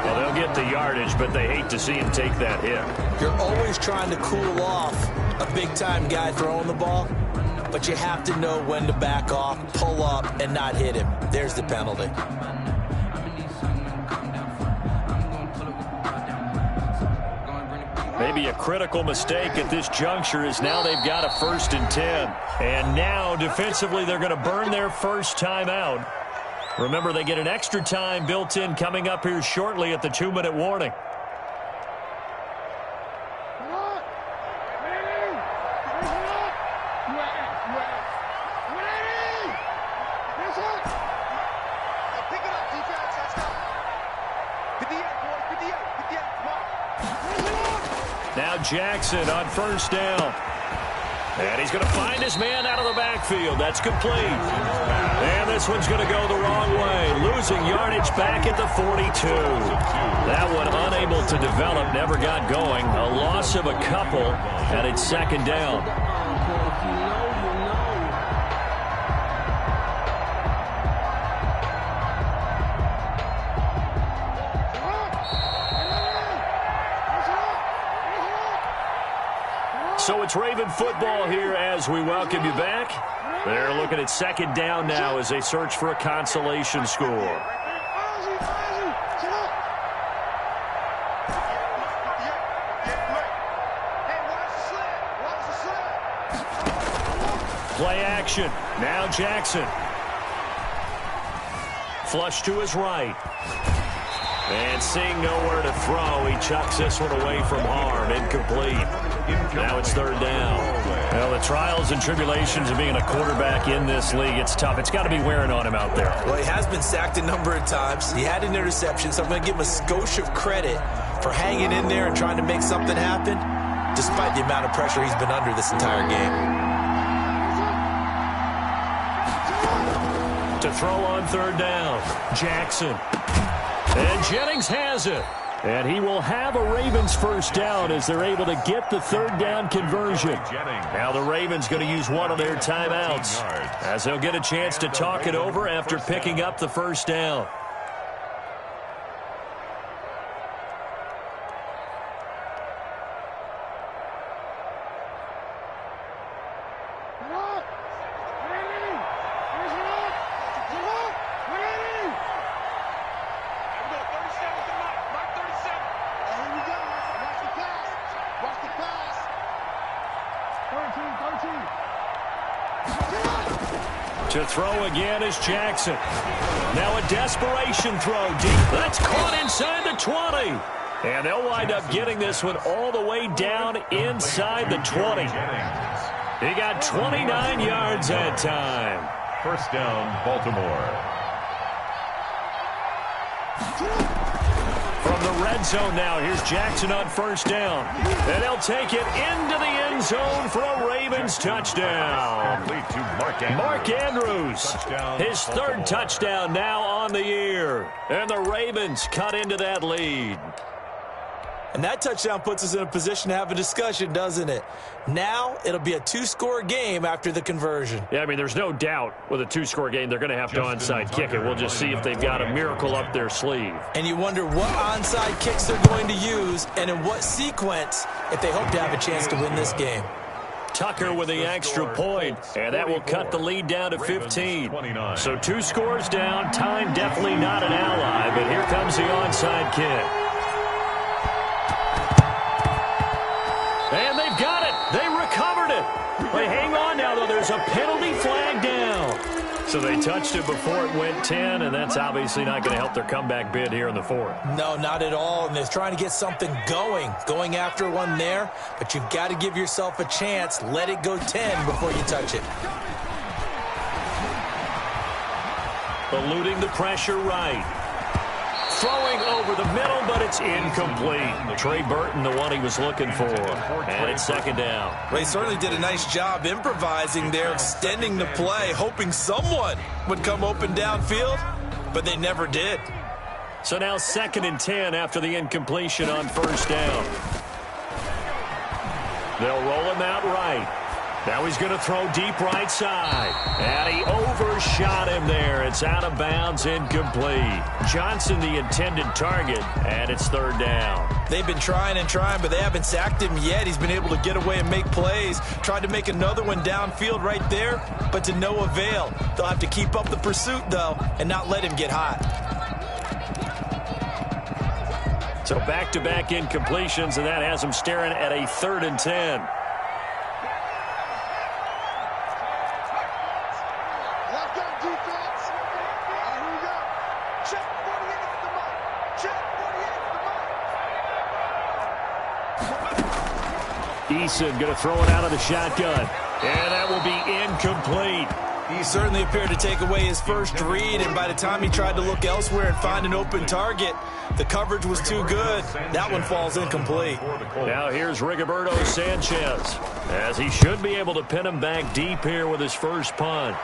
Well, they'll get the yardage, but they hate to see him take that hit. You're always trying to cool off a big-time guy throwing the ball, but you have to know when to back off, pull up, and not hit him. There's the penalty. Maybe a critical mistake at this juncture is now they've got a 1st and 10. And now, defensively, they're going to burn their first time out. Remember, they get an extra time built in coming up here shortly at the 2-minute warning. Now Jackson on first down. And he's going to find his man out of the backfield. That's complete. And this one's going to go the wrong way. Losing yardage back at the 42. That one unable to develop, never got going. A loss of a couple, and it's second down. So it's Raven football here as we welcome you back. They're looking at second down now as they search for a consolation score. Play action. Now Jackson. Flush to his right. And seeing nowhere to throw, he chucks this one away from harm. Incomplete. Now it's third down. Well, the trials and tribulations of being a quarterback in this league, it's tough. It's got to be wearing on him out there. Well, he has been sacked a number of times. He had an interception, so I'm going to give him a skosh of credit for hanging in there and trying to make something happen, despite the amount of pressure he's been under this entire game. To throw on third down, Jackson. And Jennings has it. And he will have a Ravens first down as they're able to get the third down conversion. Now the Ravens going to use one of their timeouts as they'll get a chance to talk it over after picking up the first down. To throw again is Jackson. Now a desperation throw deep. That's caught inside the 20. And they'll wind up getting this one all the way down inside the 20. He got 29 yards that time. First down, Baltimore. From the red zone now, here's Jackson on first down. And they'll take it into the end zone for a Ravens touchdown. Complete to Mark Andrews, his third touchdown now on the year. And the Ravens cut into that lead. And that touchdown puts us in a position to have a discussion, doesn't it? Now it'll be a two-score game after the conversion. Yeah, I mean, there's no doubt with a two-score game they're going to have to onside kick it. We'll just see if they've got a miracle up their sleeve. And you wonder what onside kicks they're going to use and in what sequence if they hope to have a chance to win this game. Tucker with the extra point, and that will cut the lead down to 15. So 2 scores down, time definitely not an ally, but here comes the onside kick. And they've got it. They recovered it. They hang on now, though. There's a penalty flag down. So they touched it before it went 10, and that's obviously not going to help their comeback bid here in the fourth. No, not at all. And they're trying to get something going after one there. But you've got to give yourself a chance. Let it go 10 before you touch it. Eluding the pressure right. Throwing over the middle, but it's incomplete. Trey Burton, the one he was looking for. And it's second down. Ray certainly did a nice job improvising there, extending the play, hoping someone would come open downfield, but they never did. So now 2nd and 10 after the incompletion on first down. They'll roll him out right. Now he's going to throw deep right side. And he overshot him there. It's out of bounds, incomplete. Johnson, the intended target, and it's third down. They've been trying and trying, but they haven't sacked him yet. He's been able to get away and make plays. Tried to make another one downfield right there, but to no avail. They'll have to keep up the pursuit, though, and not let him get hot. So back-to-back incompletions, and that has him staring at a 3rd and 10. Eason going to throw it out of the shotgun. And that will be incomplete. He certainly appeared to take away his first read, and by the time he tried to look elsewhere and find an open target, the coverage was too good. That one falls incomplete. Now here's Rigoberto Sanchez, as he should be able to pin him back deep here with his first punt.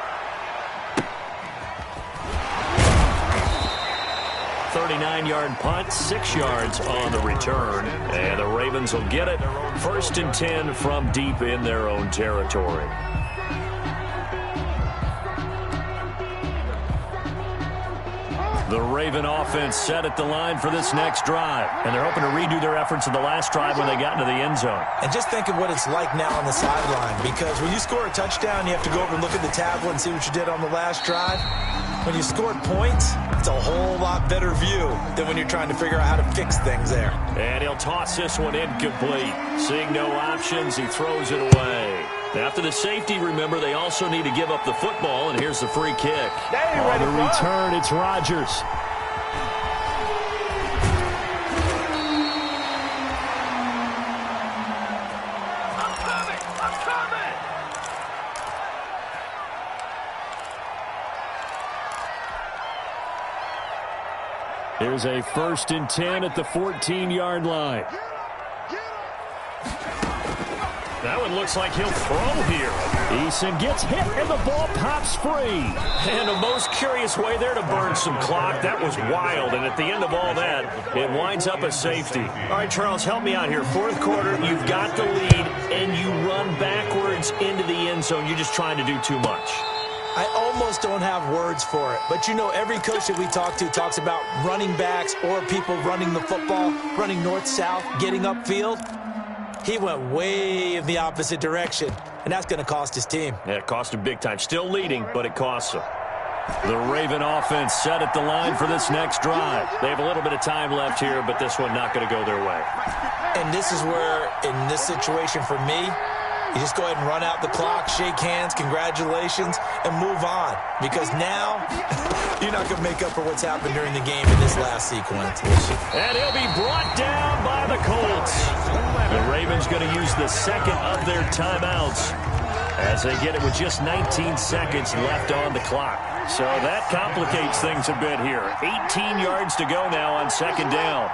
39-yard punt, 6 yards on the return. And the Ravens will get it. 1st and 10 from deep in their own territory. The Raven offense set at the line for this next drive. And they're hoping to redo their efforts in the last drive when they got into the end zone. And just think of what it's like now on the sideline. Because when you score a touchdown, you have to go over and look at the tablet and see what you did on the last drive. When you scored points, it's a whole lot better view than when you're trying to figure out how to fix things there. And he'll toss this one incomplete. Seeing no options, he throws it away. After the safety, remember, they also need to give up the football, and here's the free kick. On the return, it's Rodgers. I'm coming! Here's a 1st and 10 at the 14-yard line. That one looks like he'll throw here. Eason gets hit, and the ball pops free. And the most curious way there to burn some clock. That was wild, and at the end of all that, it winds up a safety. All right, Charles, help me out here. 4th quarter, you've got the lead, and you run backwards into the end zone. You're just trying to do too much. I almost don't have words for it. But, you know, every coach that we talk to talks about running backs or people running the football, running north-south, getting upfield. He went way in the opposite direction, and that's going to cost his team. Yeah, it cost him big time. Still leading, but it costs him. The Raven offense set at the line for this next drive. They have a little bit of time left here, but this one not going to go their way. And this is where, in this situation for me, you just go ahead and run out the clock, shake hands, congratulations, and move on. Because now, you're not going to make up for what's happened during the game in this last sequence. And he'll be brought down by the Colts. The Ravens going to use the second of their timeouts as they get it with just 19 seconds left on the clock. So that complicates things a bit here. 18 yards to go now on 2nd down.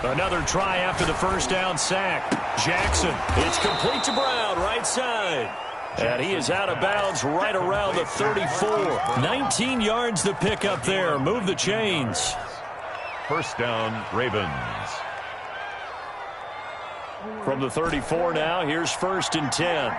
Another try after the 1st down sack. Jackson, it's complete to Brown, right side. And he is out of bounds right around the 34. 19 yards to pick up there. Move the chains. 1st down, Ravens. From the 34 now, here's 1st and 10.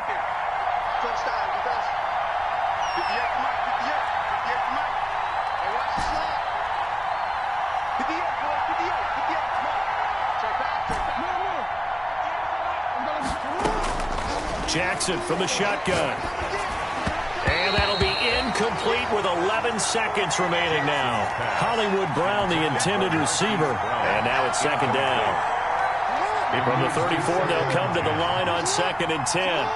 Jackson from the shotgun. And that'll be incomplete with 11 seconds remaining now. Hollywood Brown, the intended receiver. And now it's 2nd down. From the 34, they'll come to the line on 2nd and 10.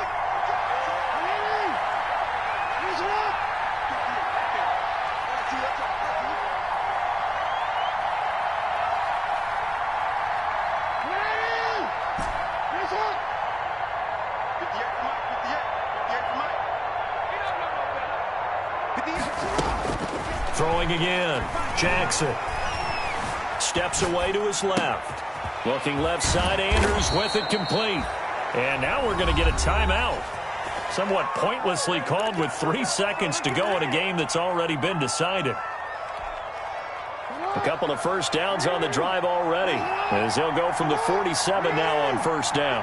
Throwing again. Jackson steps away to his left. Looking left side, Andrews with it complete. And now we're going to get a timeout. Somewhat pointlessly called with 3 seconds to go in a game that's already been decided. A couple of 1st downs on the drive already, as they'll go from the 47 now on 1st down.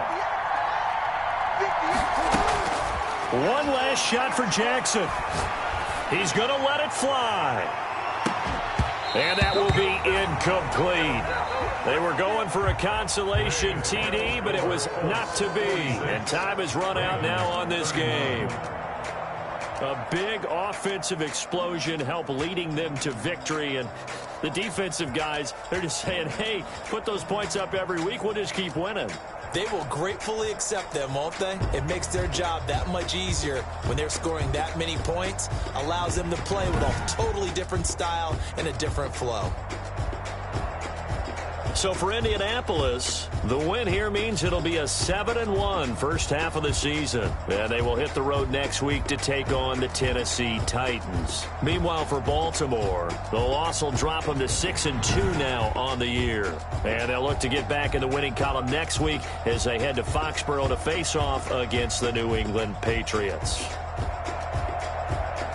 One last shot for Jackson. He's going to let it fly. And that will be incomplete. They were going for a consolation TD, but it was not to be. And time has run out now on this game. A big offensive explosion helped leading them to victory. And the defensive guys, they're just saying, hey, put those points up every week. We'll just keep winning. They will gratefully accept them, won't they? It makes their job that much easier when they're scoring that many points. Allows them to play with a totally different style and a different flow. So for Indianapolis, the win here means it'll be a 7-1 first half of the season. And they will hit the road next week to take on the Tennessee Titans. Meanwhile, for Baltimore, the loss will drop them to 6-2 now on the year. And they'll look to get back in the winning column next week as they head to Foxborough to face off against the New England Patriots.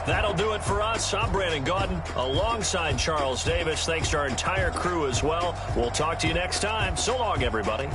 That'll do it for us. I'm Brandon Gaudin alongside Charles Davis. Thanks to our entire crew as well. We'll talk to you next time. So long, everybody.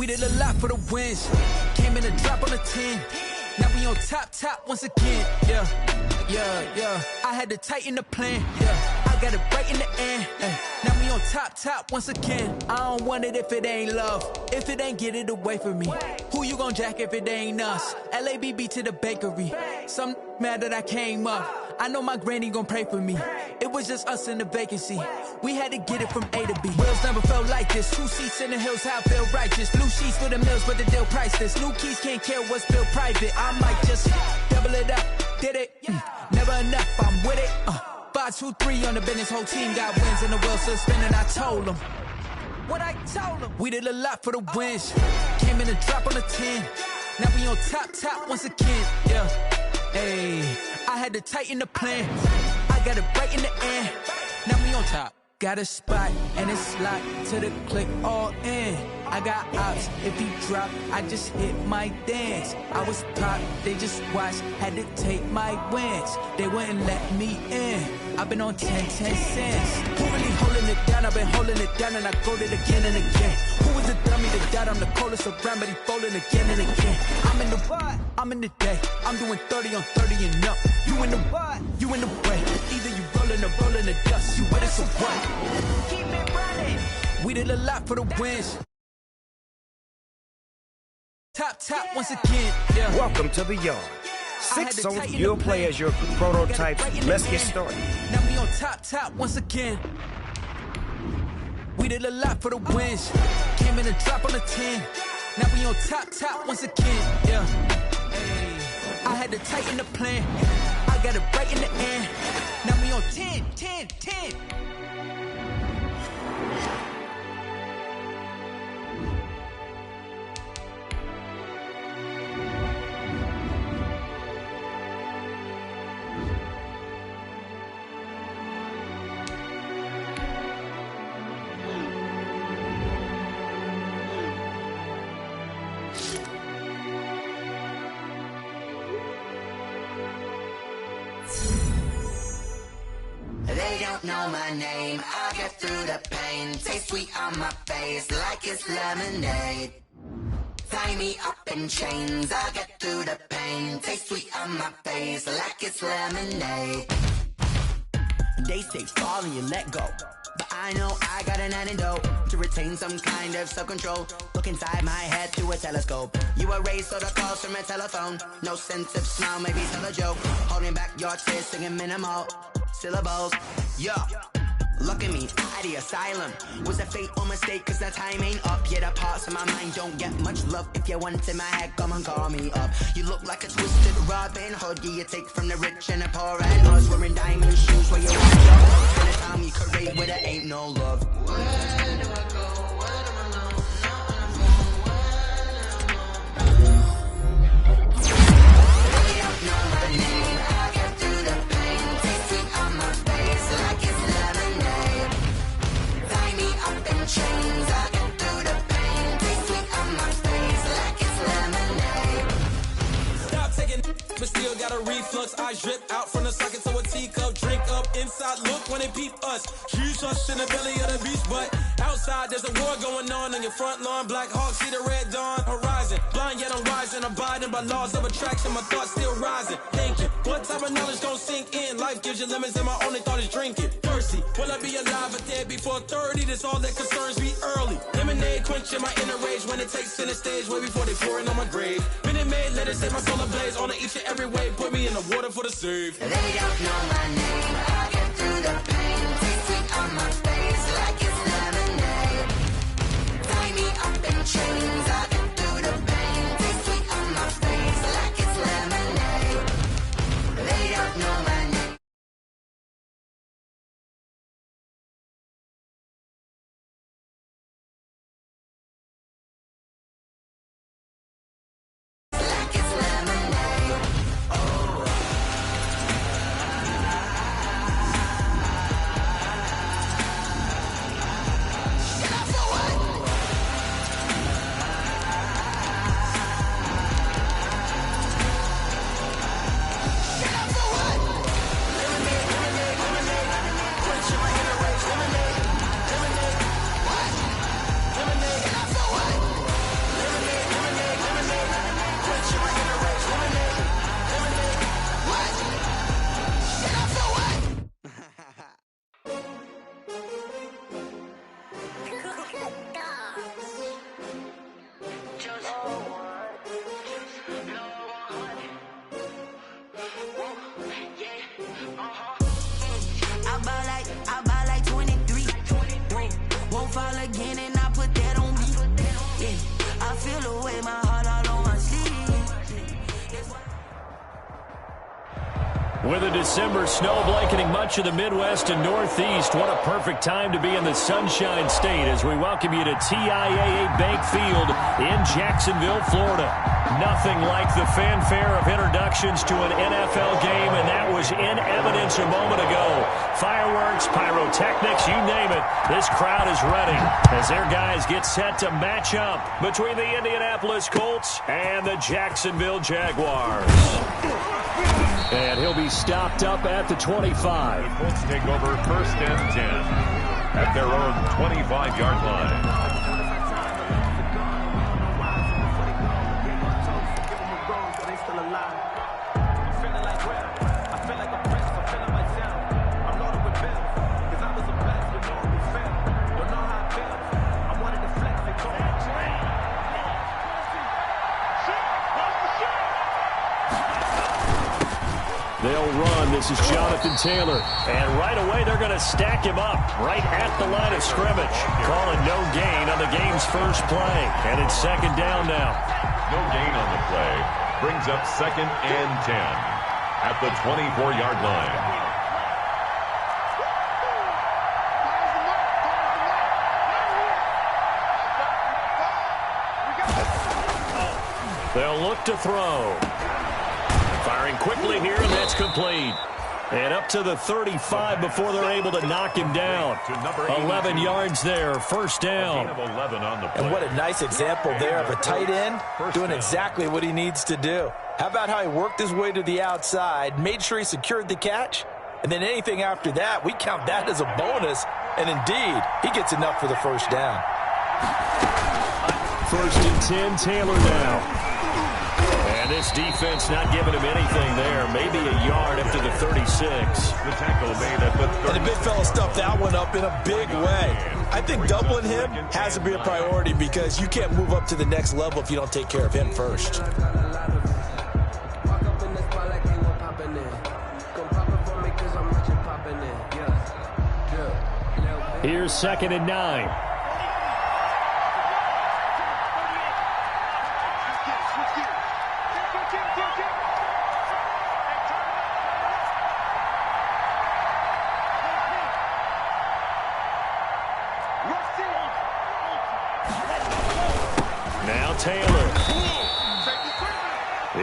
We did a lot for the wins. Came in a drop on a 10. Now we on top once again. Yeah. I had to tighten the plan. Yeah. I got it right in the end. Now we on top once again. I don't want it if it ain't love. If it ain't, get it away from me. Who you gon' jack if it ain't us? LABB to the bakery. Some mad that I came up. I know my granny gon' pray for me. It was just us in the vacancy. We had to get it from A to B. Wheels never felt like this. 2 seats in the hills, how I feel righteous. Blue sheets for the mills, but the deal priceless. New keys can't care what's built private. I might just double it up. Did it? Never enough, I'm with it. 5, 2, 3 on the business. Whole team got wins and the wheels still spinning. I told them what I told them. We did a lot for the wins. Came in a drop on a 10. Now we on top once again. Yeah. Hey, I had to tighten the plan. I got it right in the end. Now we on top. Got a spot and it's locked to the click all in. I got ops, if he drop, I just hit my dance. I was pop, they just watched, had to take my wins. They wouldn't let me in. I've been on 10 cents. Who really holding it down? I've been holding it down and I go it again and again. Who was the dummy that died? I'm the coldest around, but he folding again and again. I'm in the what? I'm in the day. I'm doing 30 on 30 and up. You in the what? You in the way. Either you rolling the dust. You with it, so what? Keep it running. We did a lot for the wins. Top once again. Yeah. Welcome to the yard. 6 zones you'll play as your prototypes. Let's get started. Now we on top once again. We did a lot for the wins. Came in a drop on a 10. Now we on top once again. Yeah. Hey. I had to tighten the plan. I got it right in the end. Now we on 10. They don't know my name, I'll get through the pain. Taste sweet on my face like it's lemonade. Tie me up in chains, I'll get through the pain. Taste sweet on my face like it's lemonade. They say fall and you let go, but I know I got an antidote to retain some kind of self-control. Look inside my head through a telescope. You erase all the calls from a telephone. No sense of smile, maybe tell a joke. Holding back your tears, singing minimal syllables. Yeah, look at me, at the asylum. Was a fate or mistake, cause the time ain't up. Yeah, the parts of my mind don't get much love. If you want in my head, come and call me up. You look like a twisted Robin Hood. Yeah, you take from the rich and the poor and us. Wearing diamond shoes where you want your love. And the time you create where there ain't no love. Where do I go? Where do I know? They don't know my name. I get through the pain. Taste sweet on my face like it's lemonade. Tie me up in chains. I get through the pain. Taste sweet on my face like it's lemonade. Stop taking, but still got a reflux. I drip out from the socket to a teacup. Drink up inside, look when they peep us. Huge us in the belly of the beach, but outside there's a war going on your front lawn. Black Hawk, see the red dawn horizon. Blind yet I'm rising, abiding by laws of attraction. My thoughts still rising. Thinking, what type of knowledge gon' sink in? Life gives you lemons and my only thought is drinking. Thirsty, will I be alive or dead before 30? That's all that concerns me early. Lemonade quenching my inner rage when it takes center stage way before they pour it on my grave. Minute Maid, let it set my soul ablaze. On each and every way, put me in the water for the save. They don't know my name. I get through the pain. Taste sweet on my face like it's lemonade. Tie me up in chains. I get through the pain. Taste sweet on my face like it's lemonade. They don't know my name. Like it's lemonade. Oh. With a December snow blanketing much of the Midwest and Northeast, what a perfect time to be in the Sunshine State as we welcome you to TIAA Bank Field in Jacksonville, Florida. Nothing like the fanfare of introductions to an NFL game, and that was in evidence a moment ago. Fireworks, pyrotechnics, you name it, this crowd is ready as their guys get set to match up between the Indianapolis Colts and the Jacksonville Jaguars. And he'll be stopped up at the 25. The Colts take over 1st and 10 at their own 25-yard line. They'll run. This is Jonathan Taylor. And right away, they're going to stack him up right at the line of scrimmage. Calling no gain on the game's first play. And it's 2nd down now. No gain on the play. Brings up 2nd and 10 at the 24-yard line. They'll look to throw. Firing quickly here, and that's complete. And up to the 35 before they're able to knock him down. 11 yards there, 1st down. And what a nice example there of a tight end doing exactly what he needs to do. How about how he worked his way to the outside, made sure he secured the catch, and then anything after that, we count that as a bonus. And indeed, he gets enough for the 1st down. 1st and 10, Taylor now. And this defense not giving him anything there. Maybe a yard up to the 36. The tackle made at the 30. And the big fella stuffed that one up in a big way. I think doubling him has to be a priority because you can't move up to the next level if you don't take care of him first. Here's 2nd and 9. Now Taylor.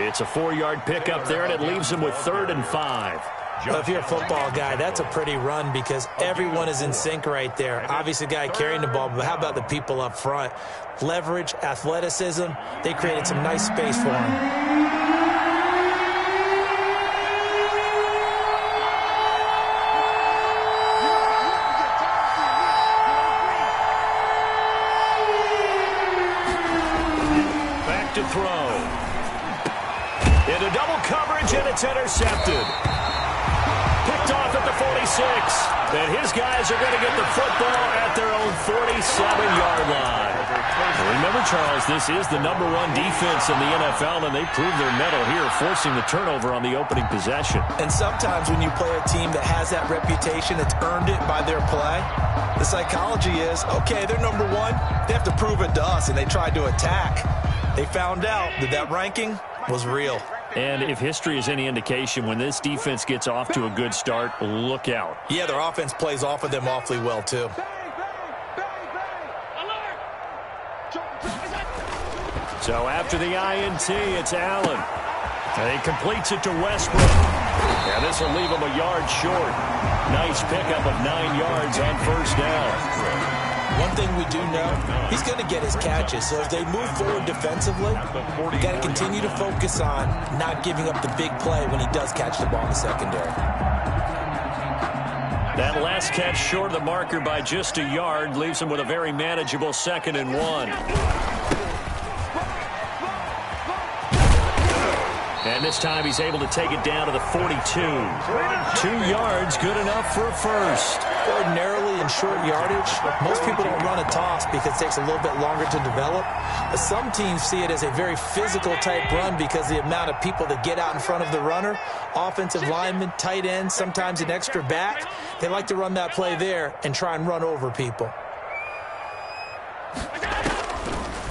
It's a 4-yard pickup there, and it leaves him with 3rd and 5. Well, if you're a football guy, that's a pretty run because everyone is in sync right there. Obviously, the guy carrying the ball, but how about the people up front? Leverage, athleticism, they created some nice space for him. To throw. Into double coverage, and it's intercepted. Picked off at the 46. And his guys are going to get the football at their own 47-yard line. Remember, Charles, this is the #1 defense in the NFL, and they proved their mettle here, forcing the turnover on the opening possession. And sometimes when you play a team that has that reputation, it's earned it by their play. The psychology is, okay, they're #1. They have to prove it to us, and they tried to attack. They found out that that ranking was real. And if history is any indication, when this defense gets off to a good start, look out. Yeah, their offense plays off of them awfully well, too. So after the INT, it's Allen. And he completes it to Westbrook. And this will leave him a yard short. Nice pickup of 9 yards on 1st down. One thing we do know, he's going to get his catches. So if they move forward defensively, you got to continue to focus on not giving up the big play when he does catch the ball in the secondary. That last catch short of the marker by just a yard leaves him with a very manageable 2nd and 1. And this time he's able to take it down to the 42. 2 yards, good enough for a first. Ordinarily in short yardage, most people don't run a toss because it takes a little bit longer to develop. But some teams see it as a very physical type run because the amount of people that get out in front of the runner, offensive linemen, tight ends, sometimes an extra back, they like to run that play there and try and run over people.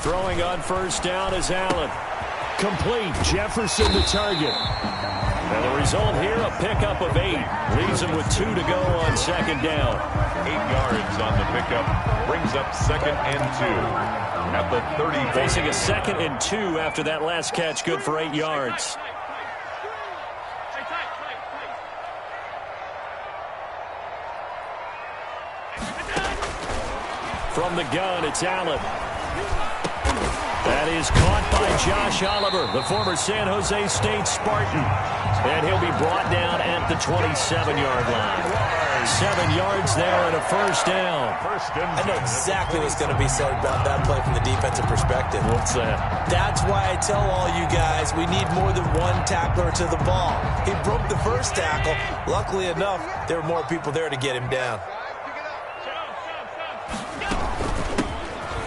Throwing on 1st down is Allen. Complete. Jefferson the target. And the result here, a pickup of 8. Leaves him with 2 to go on second down. 8 yards on the pickup. Brings up 2nd and 2 at the 30. Facing a 2nd and 2 after that last catch, good for 8 yards. From the gun, it's Allen. That is caught by Josh Oliver, the former San Jose State Spartan. And he'll be brought down at the 27-yard line. 7 yards there and a first down. I know exactly what's going to be said about that play from the defensive perspective. What's that? That's why I tell all you guys we need more than one tackler to the ball. He broke the first tackle. Luckily enough, there were more people there to get him down.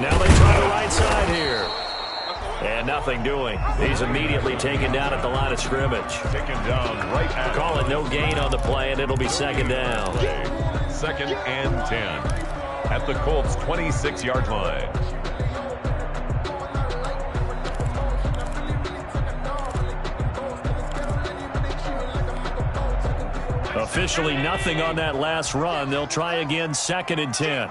Now they try the right side here. And nothing doing. He's immediately taken down at the line of scrimmage. Taken down right at. Call it no gain on the play, and it'll be second down. 2nd and 10 at the Colts' 26-yard line. Officially nothing on that last run. They'll try again, 2nd and 10.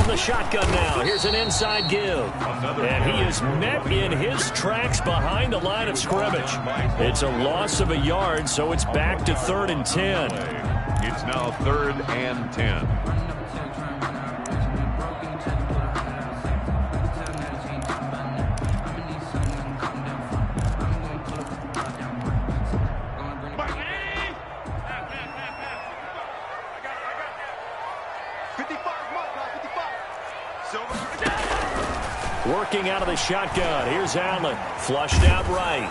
The shotgun now. Here's an inside give. And he is met in his tracks behind the line of scrimmage. It's a loss of a yard, so it's back to 3rd and 10. It's now 3rd and 10. Working out of the shotgun. Here's Allen. Flushed out right.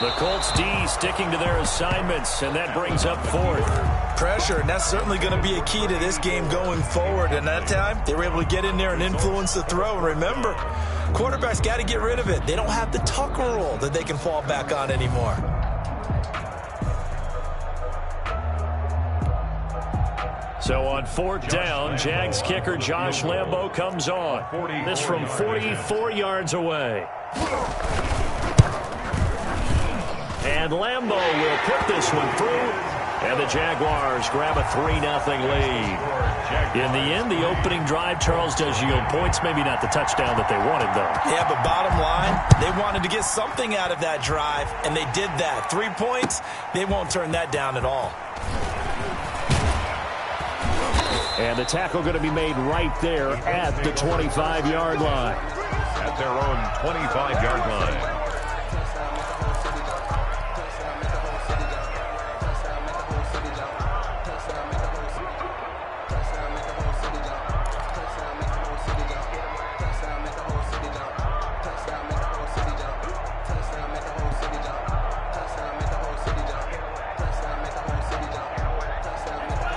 The Colts D sticking to their assignments, and that brings up 4th. Pressure, and that's certainly going to be a key to this game going forward. And that time, they were able to get in there and influence the throw. And remember, quarterbacks got to get rid of it. They don't have the Tucker rule that they can fall back on anymore. So on 4th down, Jags kicker Josh Lambo comes on. This from 44 yards away. And Lambo will put this one through. And the Jaguars grab a 3-0 lead. In the end, the opening drive, Charles, does yield points. Maybe not the touchdown that they wanted, though. Yeah, but bottom line, they wanted to get something out of that drive, and they did that. 3 points, they won't turn that down at all. And the tackle going to be made right there at the 25-yard line. At their own 25-yard line.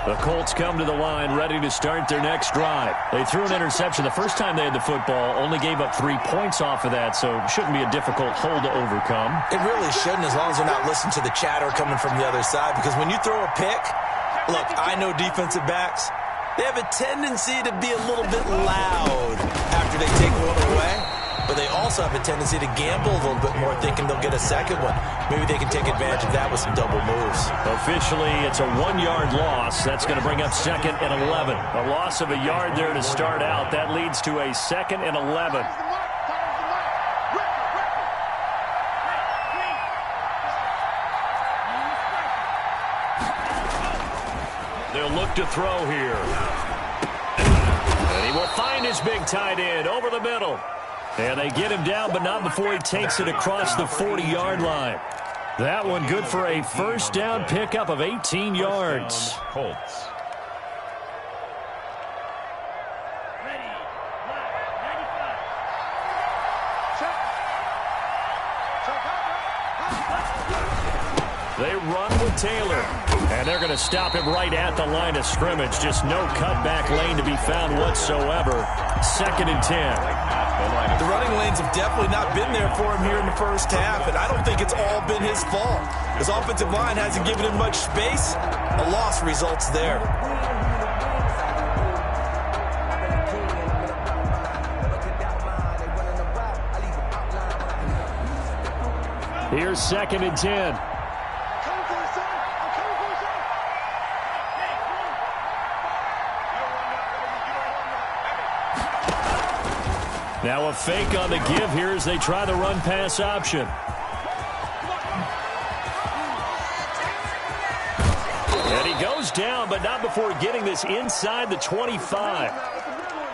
The Colts come to the line ready to start their next drive. They threw an interception the first time they had the football, only gave up 3 points off of that, so it shouldn't be a difficult hole to overcome. It really shouldn't, as long as they're not listening to the chatter coming from the other side, because when you throw a pick, look, I know defensive backs, they have a tendency to be a little bit loud after they take one away, but they also have a tendency to gamble a little bit more, thinking they'll get a second one. Maybe they can take advantage of that with some double moves. Officially, it's a 1-yard loss. That's going to bring up 2nd and 11. A loss of a yard there to start out. That leads to a 2nd and 11. They'll look to throw here. And he will find his big tight end over the middle. And they get him down, but not before he takes it across the 40-yard line. That one good for a first down pickup of 18 yards. Colts. They run with Taylor, and they're going to stop him right at the line of scrimmage. Just no cutback lane to be found whatsoever. 2nd and 10. The running lanes have definitely not been there for him here in the first half, and I don't think it's all been his fault. His offensive line hasn't given him much space. A loss results there. Here's 2nd and 10. Now a fake on the give here as they try the run-pass option. And he goes down, but not before getting this inside the 25.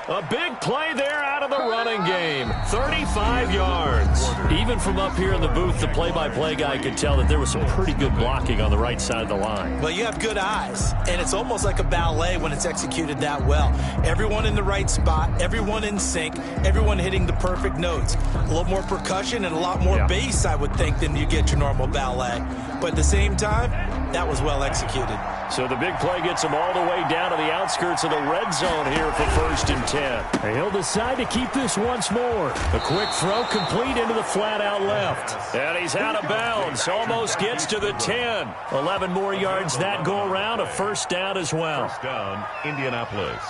A big play there out of the running game. 35 yards. Even from up here in the booth, the play-by-play guy could tell that there was some pretty good blocking on the right side of the line. Well, you have good eyes, and it's almost like a ballet when it's executed that well. Everyone in the right spot, everyone in sync, everyone hitting the perfect notes. A little more percussion and a lot more bass, I would think, than you get your normal ballet. But at the same time, that was well executed. So the big play gets him all the way down to the outskirts of the red zone here for 1st and 10. And he'll decide to keep this once more. A quick throw complete into the flat out left. And he's out of bounds. Almost gets to the 10. 11 more yards that go around. A 1st down as well. 1st down, Indianapolis.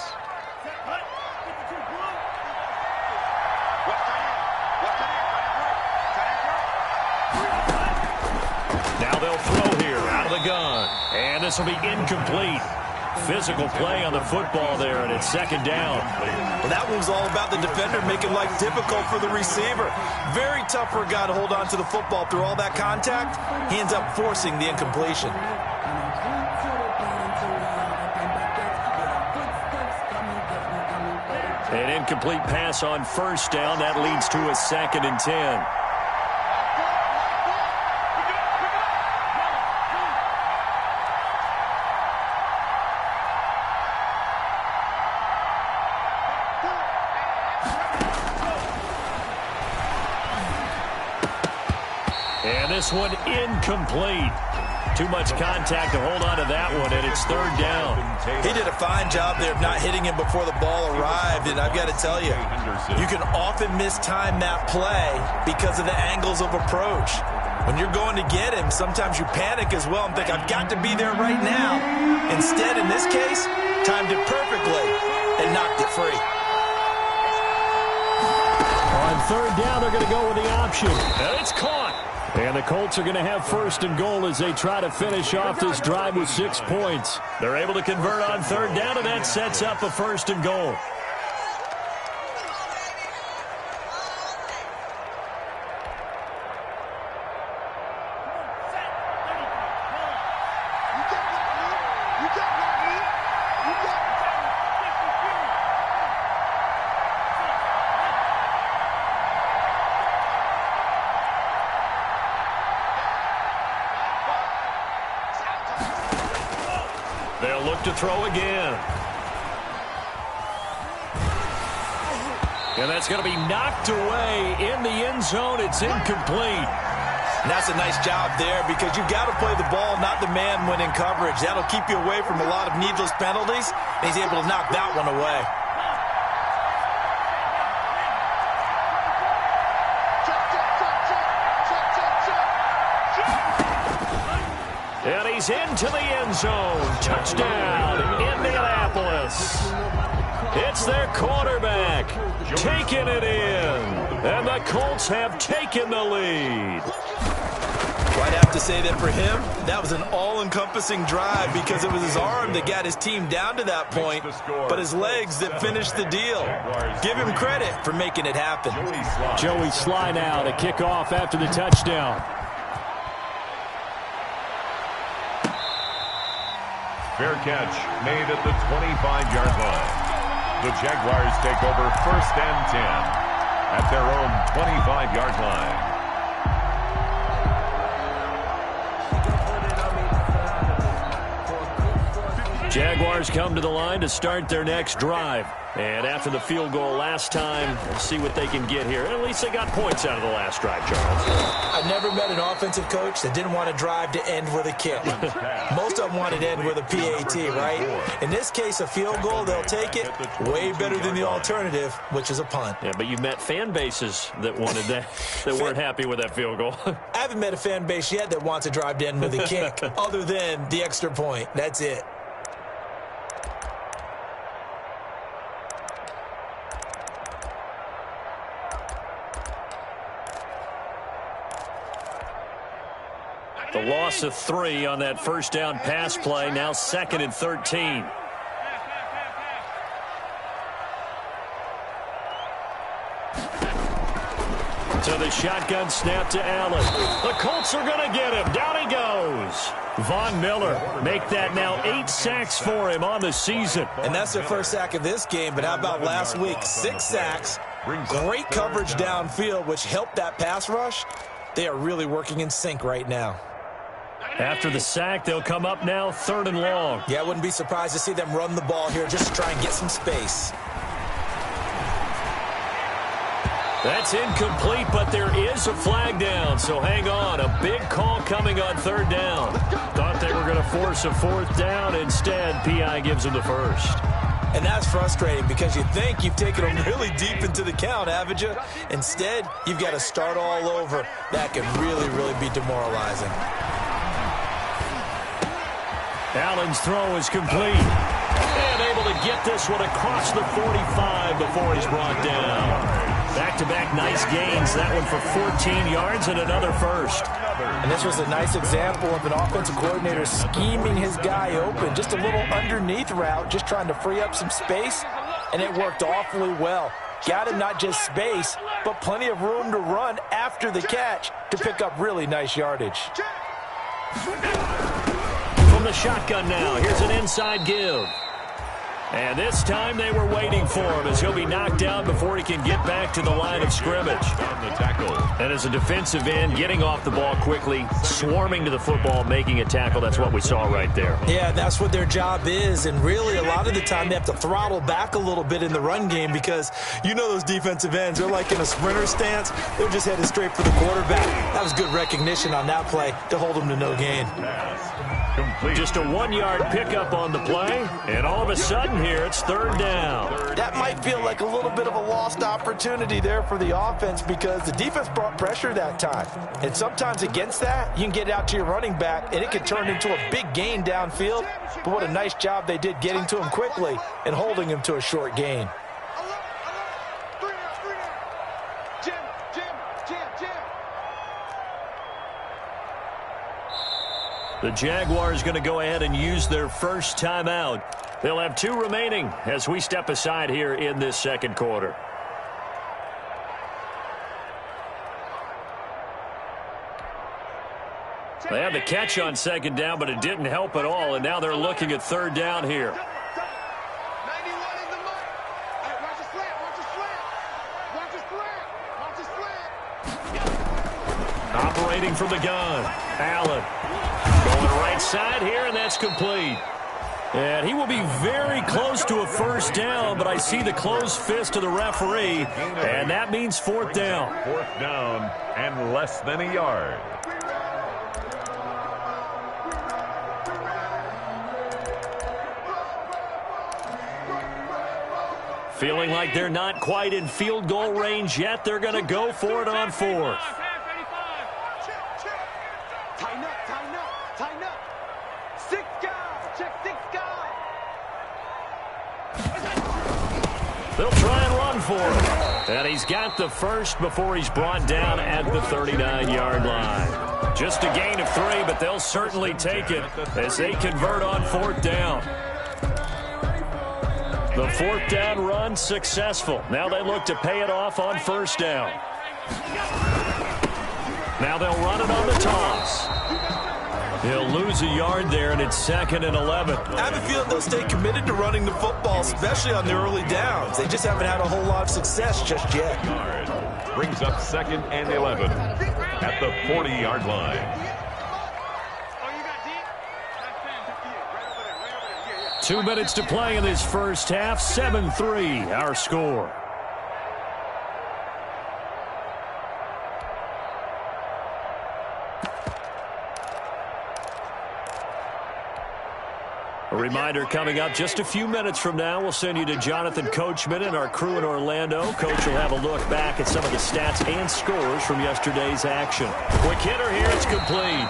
Now they'll throw here out of the gun. And this will be incomplete. Physical play on the football there, and it's 2nd down. Well, that one was all about the defender making life difficult for the receiver. Very tough for a guy to hold on to the football through all that contact. He ends up forcing the incompletion. An incomplete pass on 1st down. That leads to a 2nd and 10. This one incomplete. Too much contact to hold on to that one, and it's 3rd down. He did a fine job there of not hitting him before the ball arrived, and I've got to tell you, you can often mistime that play because of the angles of approach. When you're going to get him, sometimes you panic as well and think, I've got to be there right now. Instead, in this case, timed it perfectly and knocked it free. On 3rd down, they're going to go with the option. And it's caught. And the Colts are going to have 1st and goal as they try to finish off this drive with 6 points. They're able to convert on 3rd down, and that sets up a 1st and goal. They'll look to throw again. And that's going to be knocked away in the end zone. It's incomplete. And that's a nice job there because you've got to play the ball, not the man when in coverage. That'll keep you away from a lot of needless penalties. And he's able to knock that one away. And he's into the end zone. Touchdown, Indianapolis. It's their quarterback taking it in. And the Colts have taken the lead. Well, I'd have to say that for him, that was an all-encompassing drive because it was his arm that got his team down to that point, but his legs that finished the deal. Give him credit for making it happen. Joey Sly now to kick off after the touchdown. Fair catch made at the 25-yard line. The Jaguars take over 1st and 10 at their own 25-yard line. Jaguars come to the line to start their next drive. And after the field goal last time, we'll see what they can get here. At least they got points out of the last drive, Charles. I've never met an offensive coach that didn't want to drive to end with a kick. Most of them wanted to end with a PAT, right? In this case, a field goal, they'll take it. Way better than the alternative, which is a punt. Yeah, but you've met fan bases that wanted that, that weren't happy with that field goal. I haven't met a fan base yet that wants to drive to end with a kick, other than the extra point. That's it. loss of 3 on that first down pass play. Now 2nd and 13. To the shotgun snap to Allen. The Colts are going to get him. Down he goes. Von Miller make that now 8 sacks for him on the season. And that's their first sack of this game, but how about last week? 6 sacks, great coverage downfield, which helped that pass rush. They are really working in sync right now. After the sack, they'll come up now 3rd and long. Yeah, I wouldn't be surprised to see them run the ball here just to try and get some space. That's incomplete, but there is a flag down, so hang on. A big call coming on 3rd down. Thought they were going to force a 4th down. Instead, P.I. gives them the first. And that's frustrating because you think you've taken them really deep into the count, haven't you? Instead, you've got to start all over. That can really, really be demoralizing. Allen's throw is complete. And able to get this one across the 45 before he's brought down. Back-to-back nice gains. That one for 14 yards and another first. And this was a nice example of an offensive coordinator scheming his guy open. Just a little underneath route, just trying to free up some space. And it worked awfully well. Got him not just space, but plenty of room to run after the catch to pick up really nice yardage. From the shotgun now, here's an inside give. And this time they were waiting for him as he'll be knocked down before he can get back to the line of scrimmage. On the tackle. And as a defensive end, getting off the ball quickly, swarming to the football, making a tackle. That's what we saw right there. Yeah, that's what their job is. And really, a lot of the time, they have to throttle back a little bit in the run game because you know those defensive ends, they're like in a sprinter stance. They're just headed straight for the quarterback. That was good recognition on that play to hold him to no gain. Complete. Just a 1-yard pickup on the play, and all of a sudden here it's 3rd down. That might feel like a little bit of a lost opportunity there for the offense because the defense brought pressure that time. And sometimes against that, you can get out to your running back, and it can turn into a big gain downfield. But what a nice job they did getting to him quickly and holding him to a short gain. The Jaguars going to go ahead and use their first timeout. They'll have 2 remaining as we step aside here in this 2nd quarter. They had the catch on 2nd down, but it didn't help at all, and now they're looking at 3rd down here. 91 in the money. Hey, watch the slant, watch the slant. Watch the slant, watch the slant. Operating from the gun, Allen. Going right side here, and that's complete. And he will be very close to a first down, but I see the closed fist of the referee, and that means 4th down. 4th down and less than a yard. Feeling like they're not quite in field goal range yet. They're going to go for it on 4th. Tighten up, tighten up, tighten up. 6 guys, check 6 guys. They'll try and run for it. And he's got the first before he's brought down at the 39-yard line. Just a gain of 3, but they'll certainly take it as they convert on 4th down. The 4th down run successful. Now they look to pay it off on 1st down. Now they'll run it on the toss. He'll lose a yard there, and it's 2nd and 11. I have a feeling they'll stay committed to running the football, especially on the early downs. They just haven't had a whole lot of success just yet. Brings up 2nd and 11 at the 40-yard line. 2 minutes to play in this first half. 7-3, our score. A reminder coming up just a few minutes from now, we'll send you to Jonathan Coachman and our crew in Orlando. Coach will have a look back at some of the stats and scores from yesterday's action. Quick hitter here, it's complete.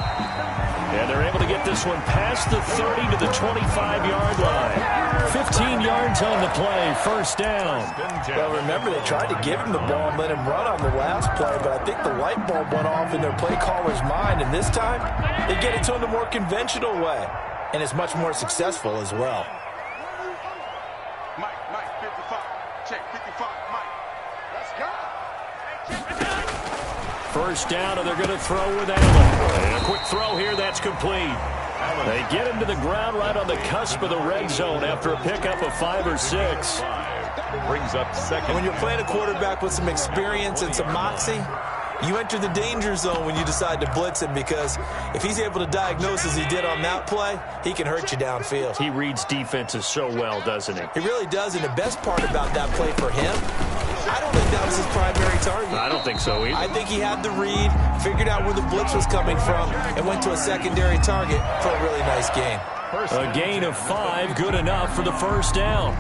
And they're able to get this one past the 30 to the 25-yard line. 15 yards on the play, first down. Well, remember, they tried to give him the ball and let him run on the last play, but I think the light bulb went off in their play caller's mind, and this time they get it to him the more conventional way, and it's much more successful as well. Mike, 55. Check, 55, Mike. Let's go. First down, and they're going to throw with Allen. And a quick throw here, that's complete. They get him to the ground right on the cusp of the red zone after a pickup of 5 or 6. Brings up second. And when you're playing a quarterback with some experience and some moxie, you enter the danger zone when you decide to blitz him, because if he's able to diagnose as he did on that play, he can hurt you downfield. He reads defenses so well, doesn't he? He really does, and the best part about that play for him, I don't think that was his primary target. I don't think so either. I think he had the read, figured out where the blitz was coming from, and went to a secondary target for a really nice gain. A gain of 5, good enough for the first down.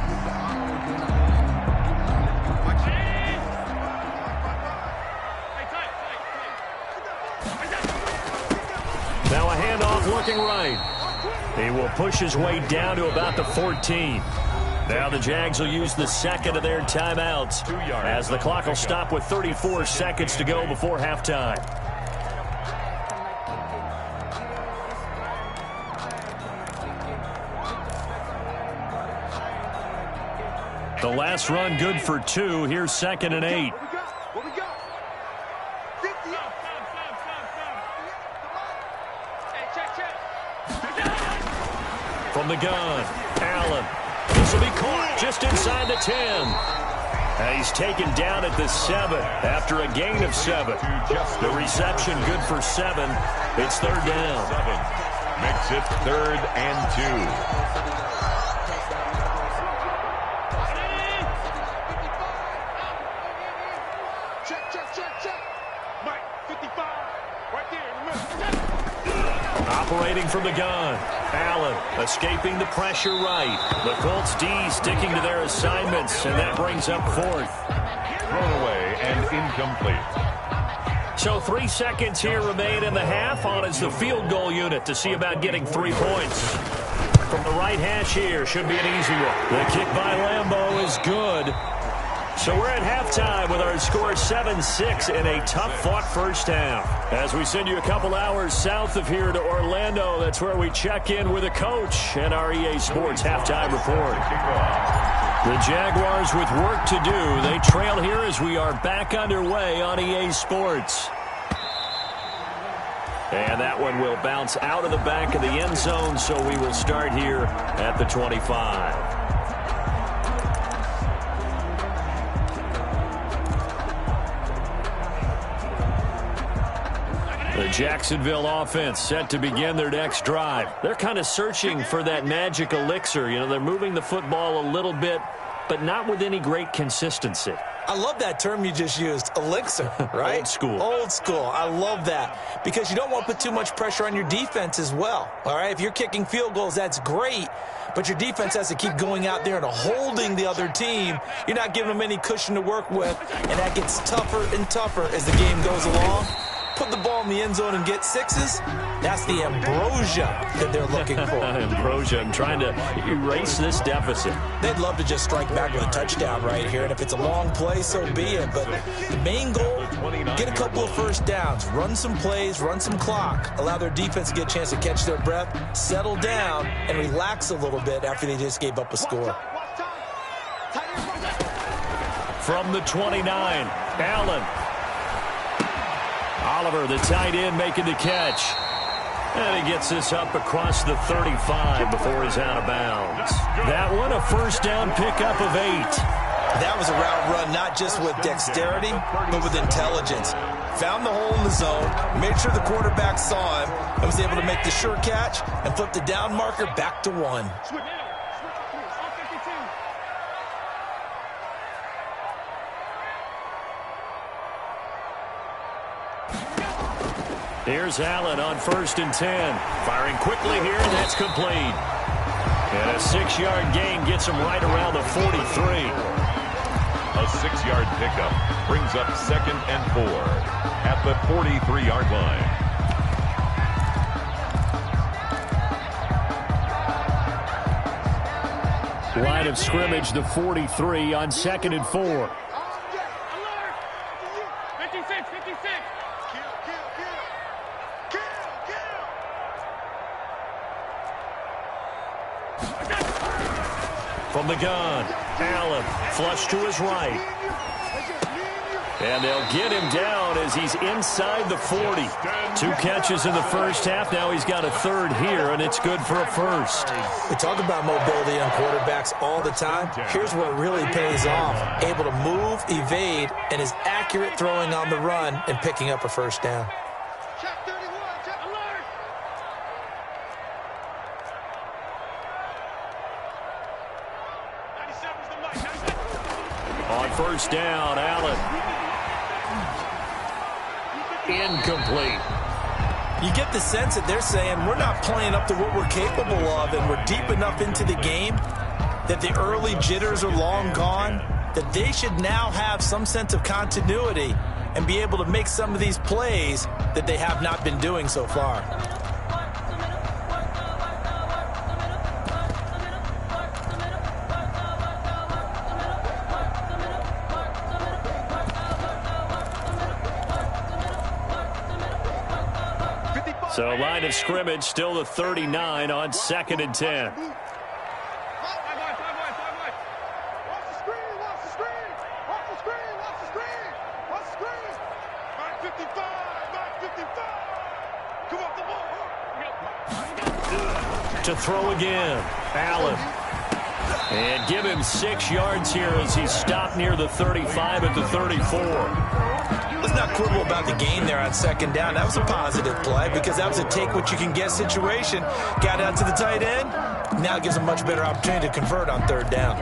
Now a handoff looking right. He will push his way down to about the 14. Now the Jags will use the second of their timeouts as the clock will stop with 34 seconds to go before halftime. The last run good for 2. Here's 2nd and 8. What we got? 50. Hey, check. From the gun, Allen. This will be caught just inside the 10. And he's taken down at the 7 after a gain of 7. The reception good for 7. It's 3rd down. Makes it 3rd and 2. Check. Mike, 55. Right there, remember. Operating from the gun. Allen escaping the pressure right. The Colts D sticking to their assignments, and that brings up 4th. Thrown away and incomplete. So 3 seconds here remain in the half. On is the field goal unit to see about getting 3 points. From the right hash here, should be an easy one. The kick by Lambeau is good. So we're at halftime with our score 7-6 in a tough-fought first half. As we send you a couple hours south of here to Orlando, that's where we check in with a coach and our EA Sports halftime report. The Jaguars with work to do. They trail here as we are back underway on EA Sports. And that one will bounce out of the back of the end zone, so we will start here at the 25. The Jacksonville offense set to begin their next drive. They're kind of searching for that magic elixir. You know, they're moving the football a little bit, but not with any great consistency. I love that term you just used, elixir, right? Old school. Old school. I love that because you don't want to put too much pressure on your defense as well, all right? If you're kicking field goals, that's great, but your defense has to keep going out there and holding the other team. You're not giving them any cushion to work with, and that gets tougher and tougher as the game goes along. Put the ball in the end zone and get 6s, that's the ambrosia that they're looking for. Ambrosia, I'm trying to erase this deficit. They'd love to just strike back with a touchdown right here, and if it's a long play, so be it. But the main goal, get a couple of first downs, run some plays, run some clock, allow their defense to get a chance to catch their breath, settle down, and relax a little bit after they just gave up a score. From the 29, Allen. Oliver, the tight end, making the catch. And he gets this up across the 35 before he's out of bounds. That one, a first down pickup of 8. That was a route run not just with dexterity, but with intelligence. Found the hole in the zone, made sure the quarterback saw him, and was able to make the sure catch and flip the down marker back to 1. Here's Allen on 1st and 10. Firing quickly here, and that's complete. And a 6-yard gain gets him right around the 43. A 6-yard pickup brings up 2nd and 4 at the 43-yard line. Line of scrimmage, the 43 on 2nd and 4. Alert! 56, 56. Kill. From the gun, Allen, flush to his right. And they'll get him down as he's inside the 40. 2 catches in the first half. Now he's got a third here, and it's good for a first. We talk about mobility on quarterbacks all the time. Here's where it really pays off. Able to move, evade, and is accurate throwing on the run and picking up a first down. Check 31, check alert! On first down, Allen. Incomplete. You get the sense that they're saying we're not playing up to what we're capable of, and we're deep enough into the game that the early jitters are long gone, that they should now have some sense of continuity and be able to make some of these plays that they have not been doing so far. So line of scrimmage, still the 39 on 2nd and 10. Watch the screen! Mark 55! Come off the ball! To throw again, Allen. And give him 6 yards here as he's stopped near the 35 at the 34. Let's not quibble about the gain there on 2nd down. That was a positive play because that was a take-what-you-can-get situation. Got out to the tight end. Now it gives them a much better opportunity to convert on 3rd down.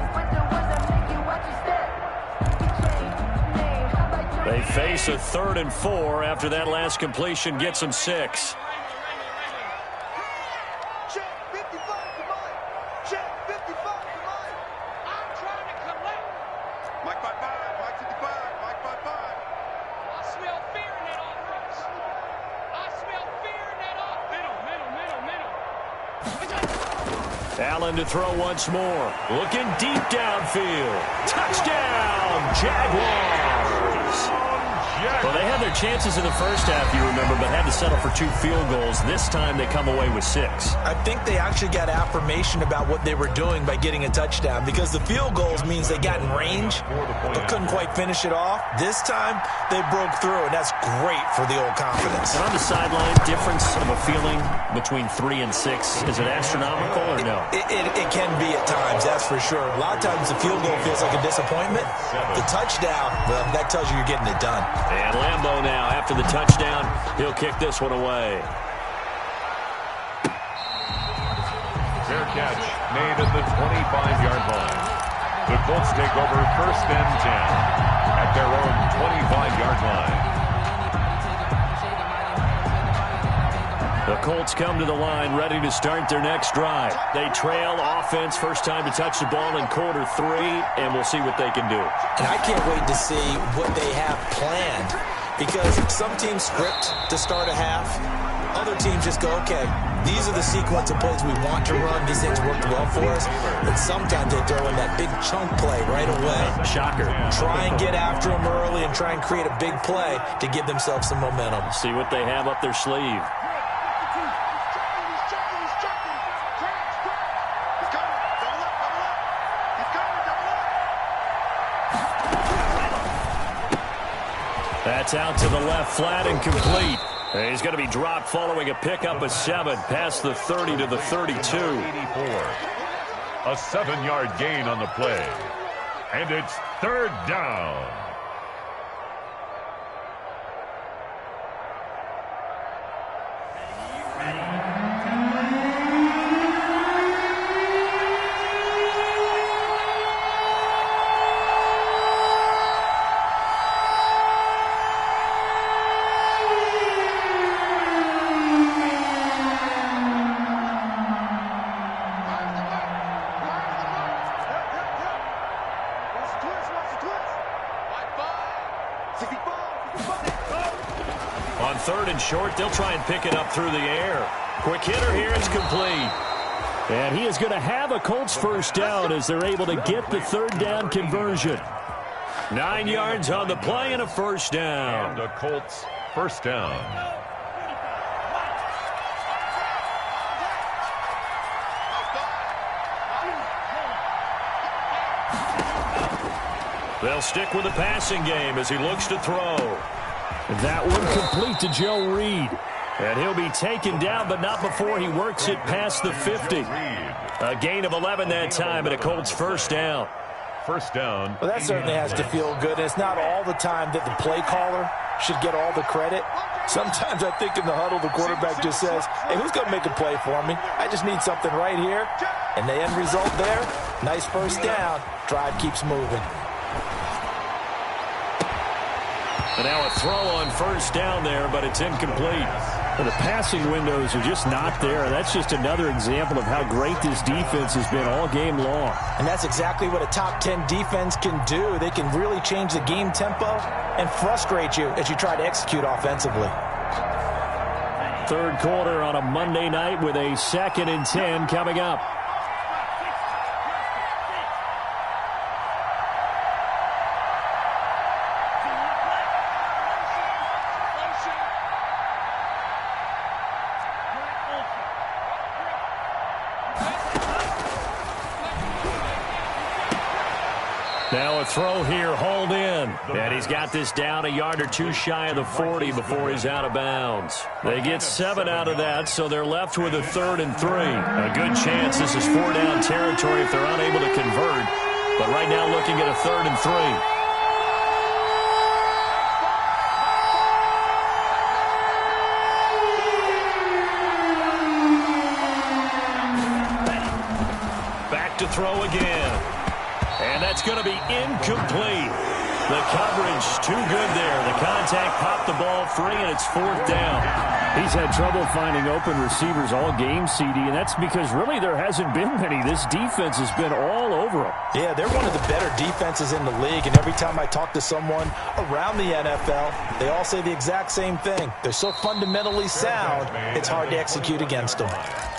They face a 3rd and 4 after that last completion gets them 6. Allen to throw once more. Looking deep downfield. Touchdown, Jaguars! Well, they had their chances in the first half, you remember, but had to settle for 2 field goals. This time they come away with 6. I think they actually got affirmation about what they were doing by getting a touchdown because the field goals means they got in range but couldn't quite finish it off. This time they broke through, and that's great for the old confidence. And on the sideline, difference of a feeling between 3 and 6, is it astronomical or no? It can be at times, that's for sure. A lot of times the field goal feels like a disappointment. The touchdown, well, that tells you you're getting it done. And Lambeau now, after the touchdown, he'll kick this one away. Fair catch made at the 25-yard line. The Colts take over 1st and 10 at their own 25-yard line. The Colts come to the line ready to start their next drive. They trail offense, first time to touch the ball in quarter 3, and we'll see what they can do. And I can't wait to see what they have planned because some teams script to start a half. Other teams just go, okay, these are the sequence of plays we want to run. These things worked well for us. And sometimes they throw in that big chunk play right away. Shocker. Try and get after them early and try and create a big play to give themselves some momentum. See what they have up their sleeve. That's out to the left, flat and complete. And he's going to be dropped following a pickup of 7 past the 30 to the 32. 84. A 7-yard gain on the play. And it's 3rd down. On 3rd and short, they'll try and pick it up through the air. Quick hitter here, it's complete. And he is going to have a Colts first down as they're able to get the third down conversion. 9 yards on the play and a first down. And a Colts first down. They'll stick with the passing game as he looks to throw. That one complete to Joe Reed. And he'll be taken down, but not before he works it past the 50. A gain of 11 that time, and a Colts first down. First down. Well, that certainly has to feel good. And it's not all the time that the play caller should get all the credit. Sometimes I think in the huddle, the quarterback just says, hey, who's going to make a play for me? I just need something right here. And the end result there, nice first down. Drive keeps moving. And now a throw on first down there, but it's incomplete. Well, the passing windows are just not there. That's just another example of how great this defense has been all game long. And that's exactly what a top 10 defense can do. They can really change the game tempo and frustrate you as you try to execute offensively. Third quarter on a Monday night with a 2nd and 10 coming up. Now a throw here, hauled in. And he's got this down a yard or two shy of the 40 before he's out of bounds. They get 7 out of that, so they're left with a 3rd and 3. A good chance this is 4-down territory if they're unable to convert. But right now looking at a 3rd and 3. Back to throw again. And that's going to be incomplete. The coverage too good there. The contact popped the ball free, and it's 4th down. He's had trouble finding open receivers all game, CD, and that's because really there hasn't been many. This defense has been all over them. Yeah, they're one of the better defenses in the league, and every time I talk to someone around the NFL, they all say the exact same thing. They're so fundamentally sound, it's hard to execute against them.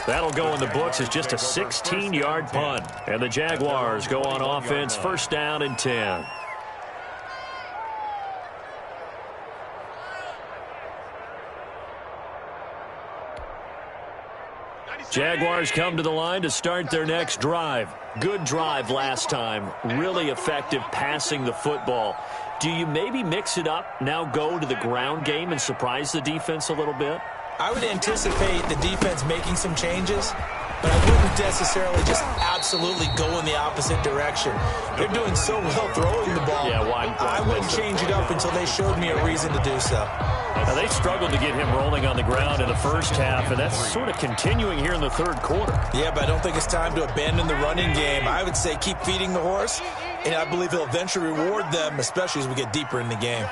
That'll go in the books as just a 16-yard punt. And the Jaguars go on offense, first down and 10. Jaguars come to the line to start their next drive. Good drive last time. Really effective passing the football. Do you maybe mix it up, now go to the ground game and surprise the defense a little bit? I would anticipate the defense making some changes, but I wouldn't necessarily just absolutely go in the opposite direction. They're doing so well throwing the ball. Yeah, why I wouldn't change it up until they showed me a reason to do so. Now, they struggled to get him rolling on the ground in the first half, and that's sort of continuing here in the third quarter. Yeah, but I don't think it's time to abandon the running game. I would say keep feeding the horse, and I believe he'll eventually reward them, especially as we get deeper in the game.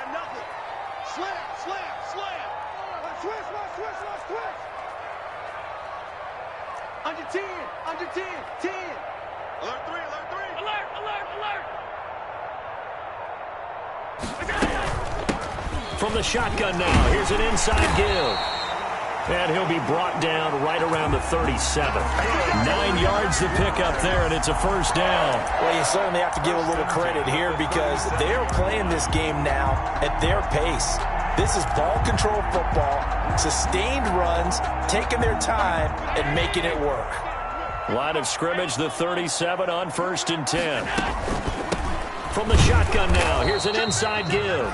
Under 10, 10. Alert 3, alert 3. Alert. From the shotgun now, here's an inside give. And he'll be brought down right around the 37. 9 yards to pick up there, and it's a first down. Well, you certainly have to give a little credit here because they're playing this game now at their pace. This is ball control football, sustained runs, taking their time, and making it work. Line of scrimmage, the 37 on 1st and 10. From the shotgun now, here's an inside give.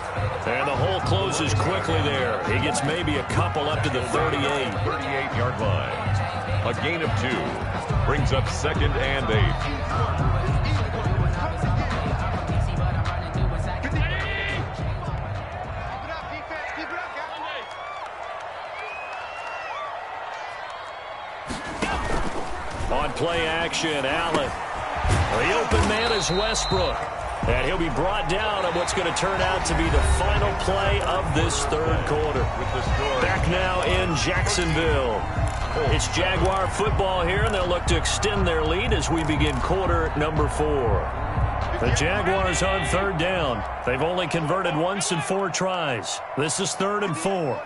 And the hole closes quickly there. He gets maybe a couple up to the 38. 38-yard line. A gain of 2. Brings up 2nd and 8. On play action, Allen. The open man is Westbrook. And he'll be brought down on what's going to turn out to be the final play of this third quarter. Back now in Jacksonville. It's Jaguar football here, and they'll look to extend their lead as we begin quarter number 4. The Jaguars on 3rd down. They've only converted once in 4 tries. This is 3rd and 4.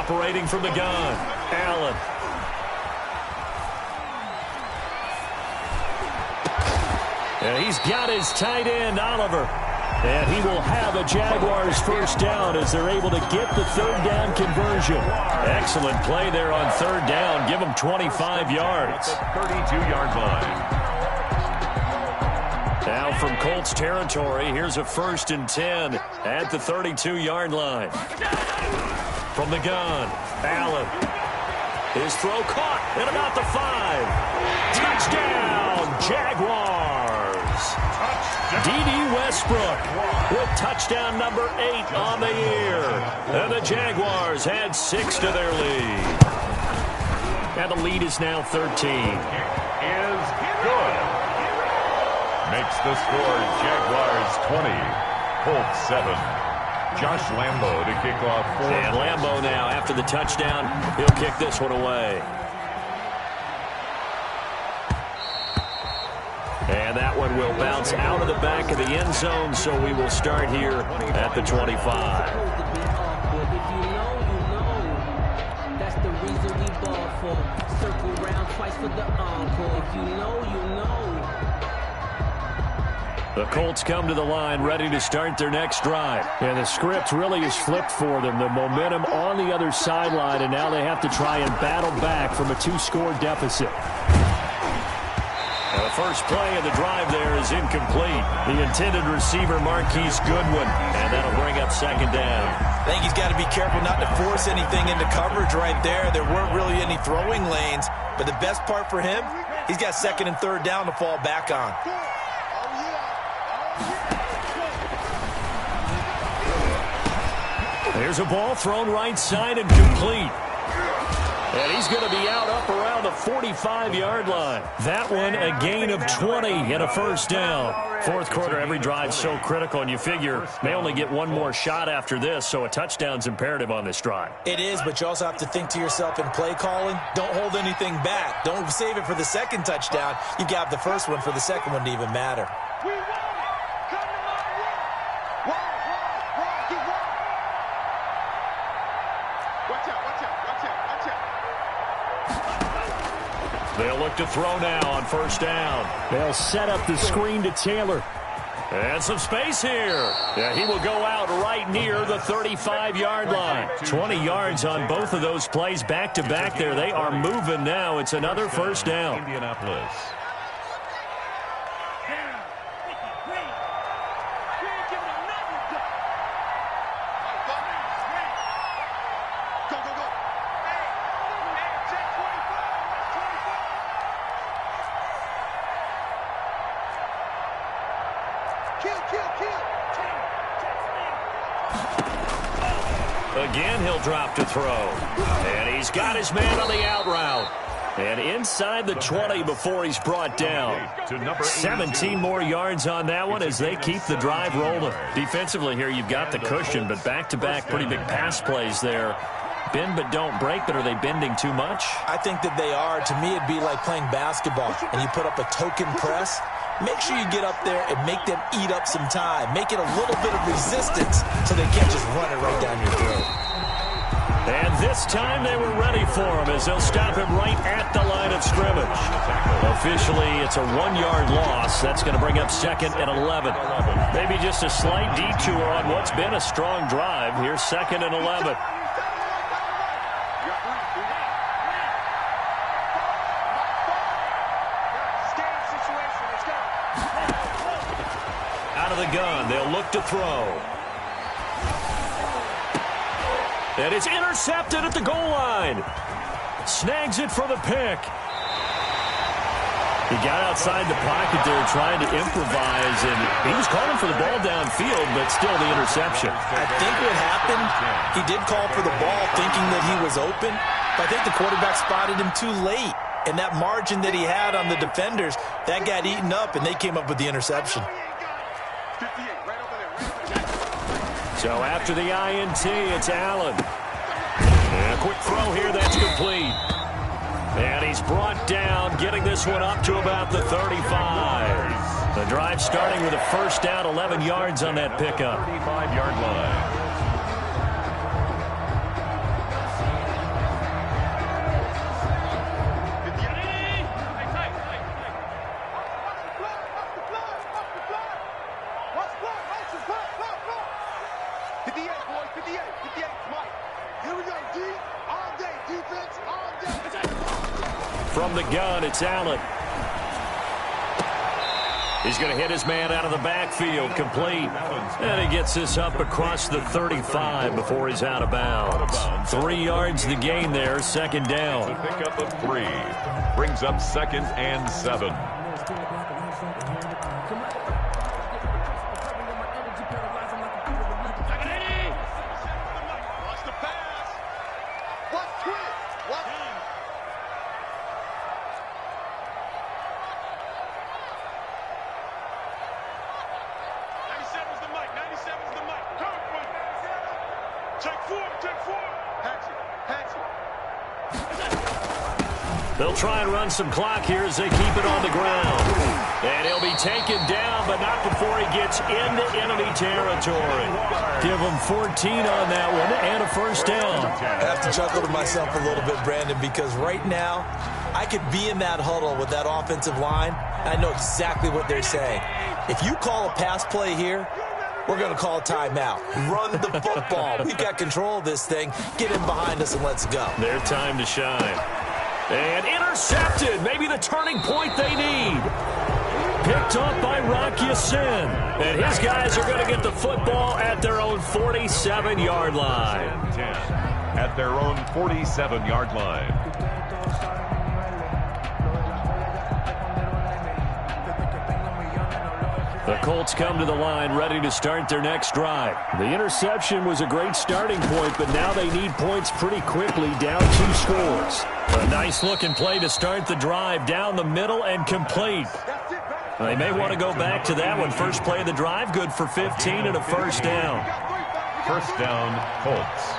operating from the gun. Allen. And he's got his tight end, Oliver. And he will have a Jaguars first down as they're able to get the third down conversion. Excellent play there on third down. Give them 25 yards. 32-yard line. Now from Colts territory, here's a 1st and 10 at the 32-yard line. From the gun, Allen. His throw caught at about the 5. Touchdown, Jaguars. D.D. Westbrook with touchdown number 8 on the year. And the Jaguars had 6 to their lead. And the lead is now 13. Is good. Makes the score Jaguars 20, Colts 7. Josh Lambo to kick off 4. And Lambo now, after the touchdown, he'll kick this one away. And that one will bounce out of the back of the end zone, so we will start here at the 25. If you know, you know. That's the reason we ball for. Circle round twice for the encore. If you know, you know. The Colts come to the line ready to start their next drive. And the script really is flipped for them. The momentum on the other sideline, and now they have to try and battle back from a 2-score deficit. And the first play of the drive there is incomplete. The intended receiver, Marquise Goodwin, and that'll bring up second down. I think he's got to be careful not to force anything into coverage right there. There weren't really any throwing lanes, but the best part for him, he's got second and third down to fall back on. There's a ball thrown right side and complete. And he's going to be out up around the 45-yard line. That one a gain of 20 and a first down. Fourth quarter, every drive so critical, and you figure they only get one more shot after this, so a touchdown's imperative on this drive. It is, but you also have to think to yourself in play calling, don't hold anything back. Don't save it for the second touchdown. You got the first one for the second one to even matter. They'll look to throw now on first down. They'll set up the screen to Taylor. And some space here. Yeah, he will go out right near the 35-yard line. 20 yards on both of those plays back-to-back there. They are moving now. It's another first down. Indianapolis. Again, he'll drop to throw. And he's got his man on the out route. And inside the 20 before he's brought down. 17 more yards on that one as they keep the drive rolling. Defensively here, you've got the cushion, but back-to-back pretty big pass plays there. Bend but don't break, but are they bending too much? I think that they are. To me, it'd be like playing basketball, and you put up a token press. Make sure you get up there and make them eat up some time. Make it a little bit of resistance so they can't just run it right down your throat. And this time they were ready for him as they'll stop him right at the line of scrimmage. Officially, it's a 1-yard loss. That's going to bring up second and 11. Maybe just a slight detour on what's been a strong drive. Here's second and 11. Out of the gun, they'll look to throw. And it's intercepted at the goal line. Snags it for the pick. He got outside the pocket there trying to improvise, and he was calling for the ball downfield, but still the interception. I think what happened, he did call for the ball thinking that he was open, but I think the quarterback spotted him too late. And that margin that he had on the defenders, that got eaten up, and they came up with the interception. So after the INT, it's Allen. And a quick throw here, that's complete. And he's brought down, getting this one up to about the 35. The drive starting with a first down, 11 yards on that pickup. 35-yard line. From the gun, it's Allen. He's going to hit his man out of the backfield, complete. And he gets this up across the 35 before he's out of bounds. 3 yards the gain there, second down. Pick up of 3. Brings up 2nd and 7. They'll try and run some clock here as they keep it on the ground. And he'll be taken down, but not before he gets into enemy territory. Give him 14 on that one and a first down. I have to chuckle to myself a little bit, Brandon, because right now I could be in that huddle with that offensive line. I know exactly what they're saying. If you call a pass play here, we're going to call a timeout. Run the football. We've got control of this thing. Get in behind us and let's go. Their time to shine. And intercepted. Maybe the turning point they need. Picked up by Rock Ya-Sin. And his guys are going to get the football at their own 47-yard line. 10 at their own 47-yard line. The Colts come to the line ready to start their next drive. The interception was a great starting point, but now they need points pretty quickly, down 2 scores. A nice-looking play to start the drive down the middle and complete. They may want to go back to that one. First play of the drive, good for 15 and a first down. First down, Colts.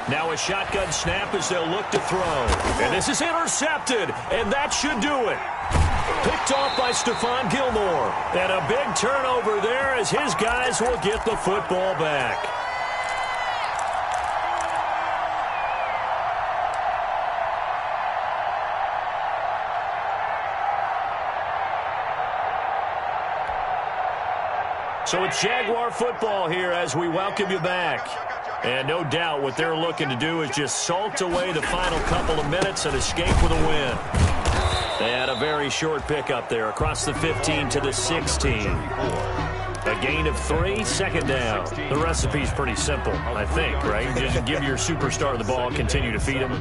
Now a shotgun snap as they'll look to throw. And this is intercepted, and that should do it. Picked off by Stephon Gilmore. And a big turnover there as his guys will get the football back. So it's Jaguar football here as we welcome you back. And no doubt what they're looking to do is just salt away the final couple of minutes and escape with a win. And a very short pickup there across the 15 to the 16. A gain of 3, second down. The recipe's pretty simple, I think, right? Just give your superstar the ball, continue to feed him.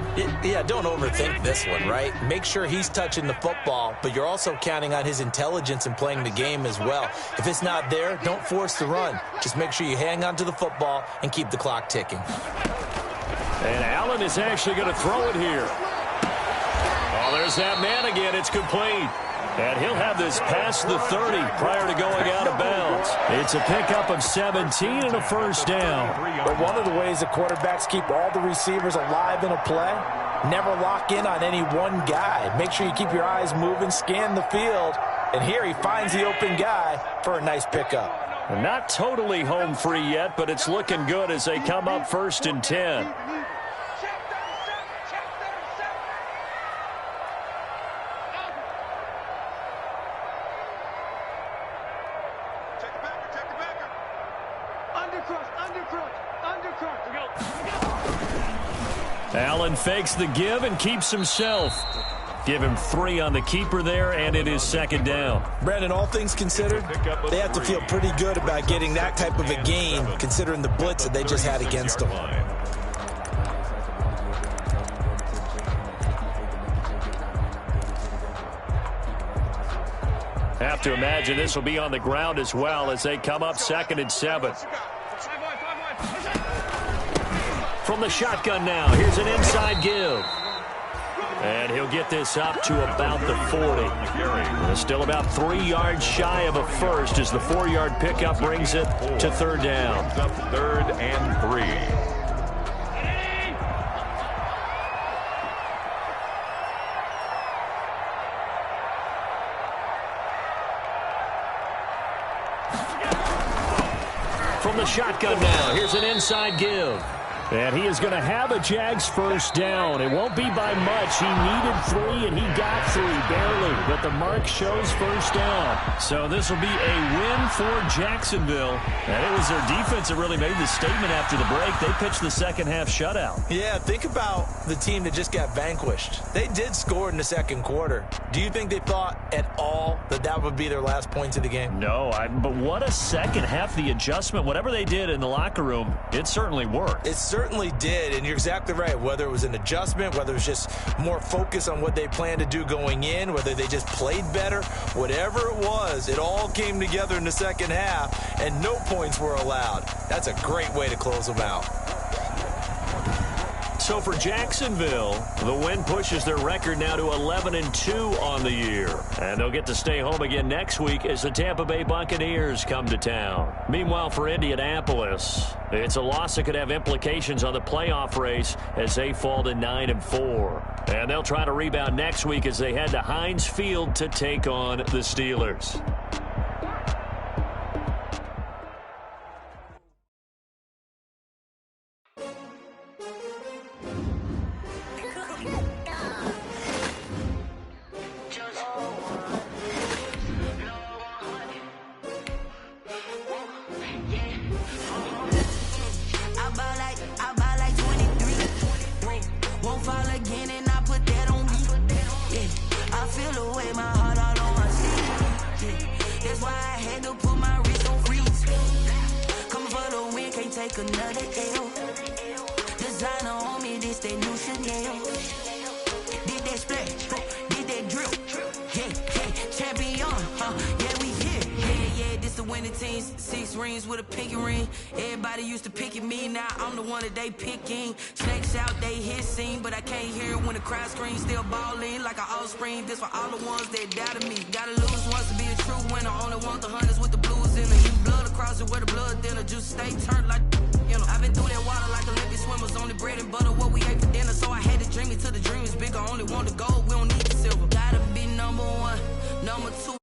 Yeah, don't overthink this one, right? Make sure he's touching the football, but you're also counting on his intelligence in playing the game as well. If it's not there, don't force the run. Just make sure you hang on to the football and keep the clock ticking. And Allen is actually going to throw it here. Oh, there's that man again. It's complete. And he'll have this past the 30 prior to going out of bounds. It's a pickup of 17 and a first down. But one of the ways that quarterbacks keep all the receivers alive in a play, never lock in on any one guy. Make sure you keep your eyes moving, scan the field. And here he finds the open guy for a nice pickup. Not totally home free yet, but it's looking good as they come up 1st and 10. Allen fakes the give and keeps himself. Give him 3 on the keeper there, and it is second down. Brandon, all things considered, they have to feel pretty good about getting that type of a gain, considering the blitz that they just had against them. Have to imagine this will be on the ground as well as they come up 2nd and 7. From the shotgun now, here's an inside give. And he'll get this up to about the 40. Still about 3 yards shy of a first as the 4-yard pickup brings it to third down. Up 3rd and 3. From the shotgun now, here's an inside give. And he is going to have a Jags first down. It won't be by much. He needed 3, and he got 3, barely. But the mark shows first down. So this will be a win for Jacksonville. And it was their defense that really made the statement after the break. They pitched the second-half shutout. Yeah, think about the team that just got vanquished. They did score in the second quarter. Do you think they thought at all that that would be their last points of the game? No, but what a second half. The adjustment, whatever they did in the locker room, it certainly worked. It certainly did, and you're exactly right. Whether it was an adjustment, whether it was just more focus on what they planned to do going in, whether they just played better, whatever it was, it all came together in the second half, and no points were allowed. That's a great way to close them out. So for Jacksonville, the win pushes their record now to 11-2 on the year. And they'll get to stay home again next week as the Tampa Bay Buccaneers come to town. Meanwhile, for Indianapolis, it's a loss that could have implications on the playoff race as they fall to 9-4. And they'll try to rebound next week as they head to Heinz Field to take on the Steelers. Another L. Designer on me, this that new Chanel. Did that splash, did that drip. Yeah, champion, yeah, we here. Yeah, this the winning team. 6 rings with a pinky ring. Everybody used to pick at me, now I'm the one that they picking. Snakes out, they hit scene, but I can't hear it when the crowd screams. Still balling like an offspring. This for all the ones that doubted me. Gotta lose once to be a true winner. Only want the hunters with the blues in it. You blood across it where the blood thinner. Just stay turned like. I've been through that water like Olympic swimmers. Only bread and butter, what we ate for dinner. So I had to dream it till the dream is bigger. Only want the gold, we don't need the silver. Gotta be number 1, number 2.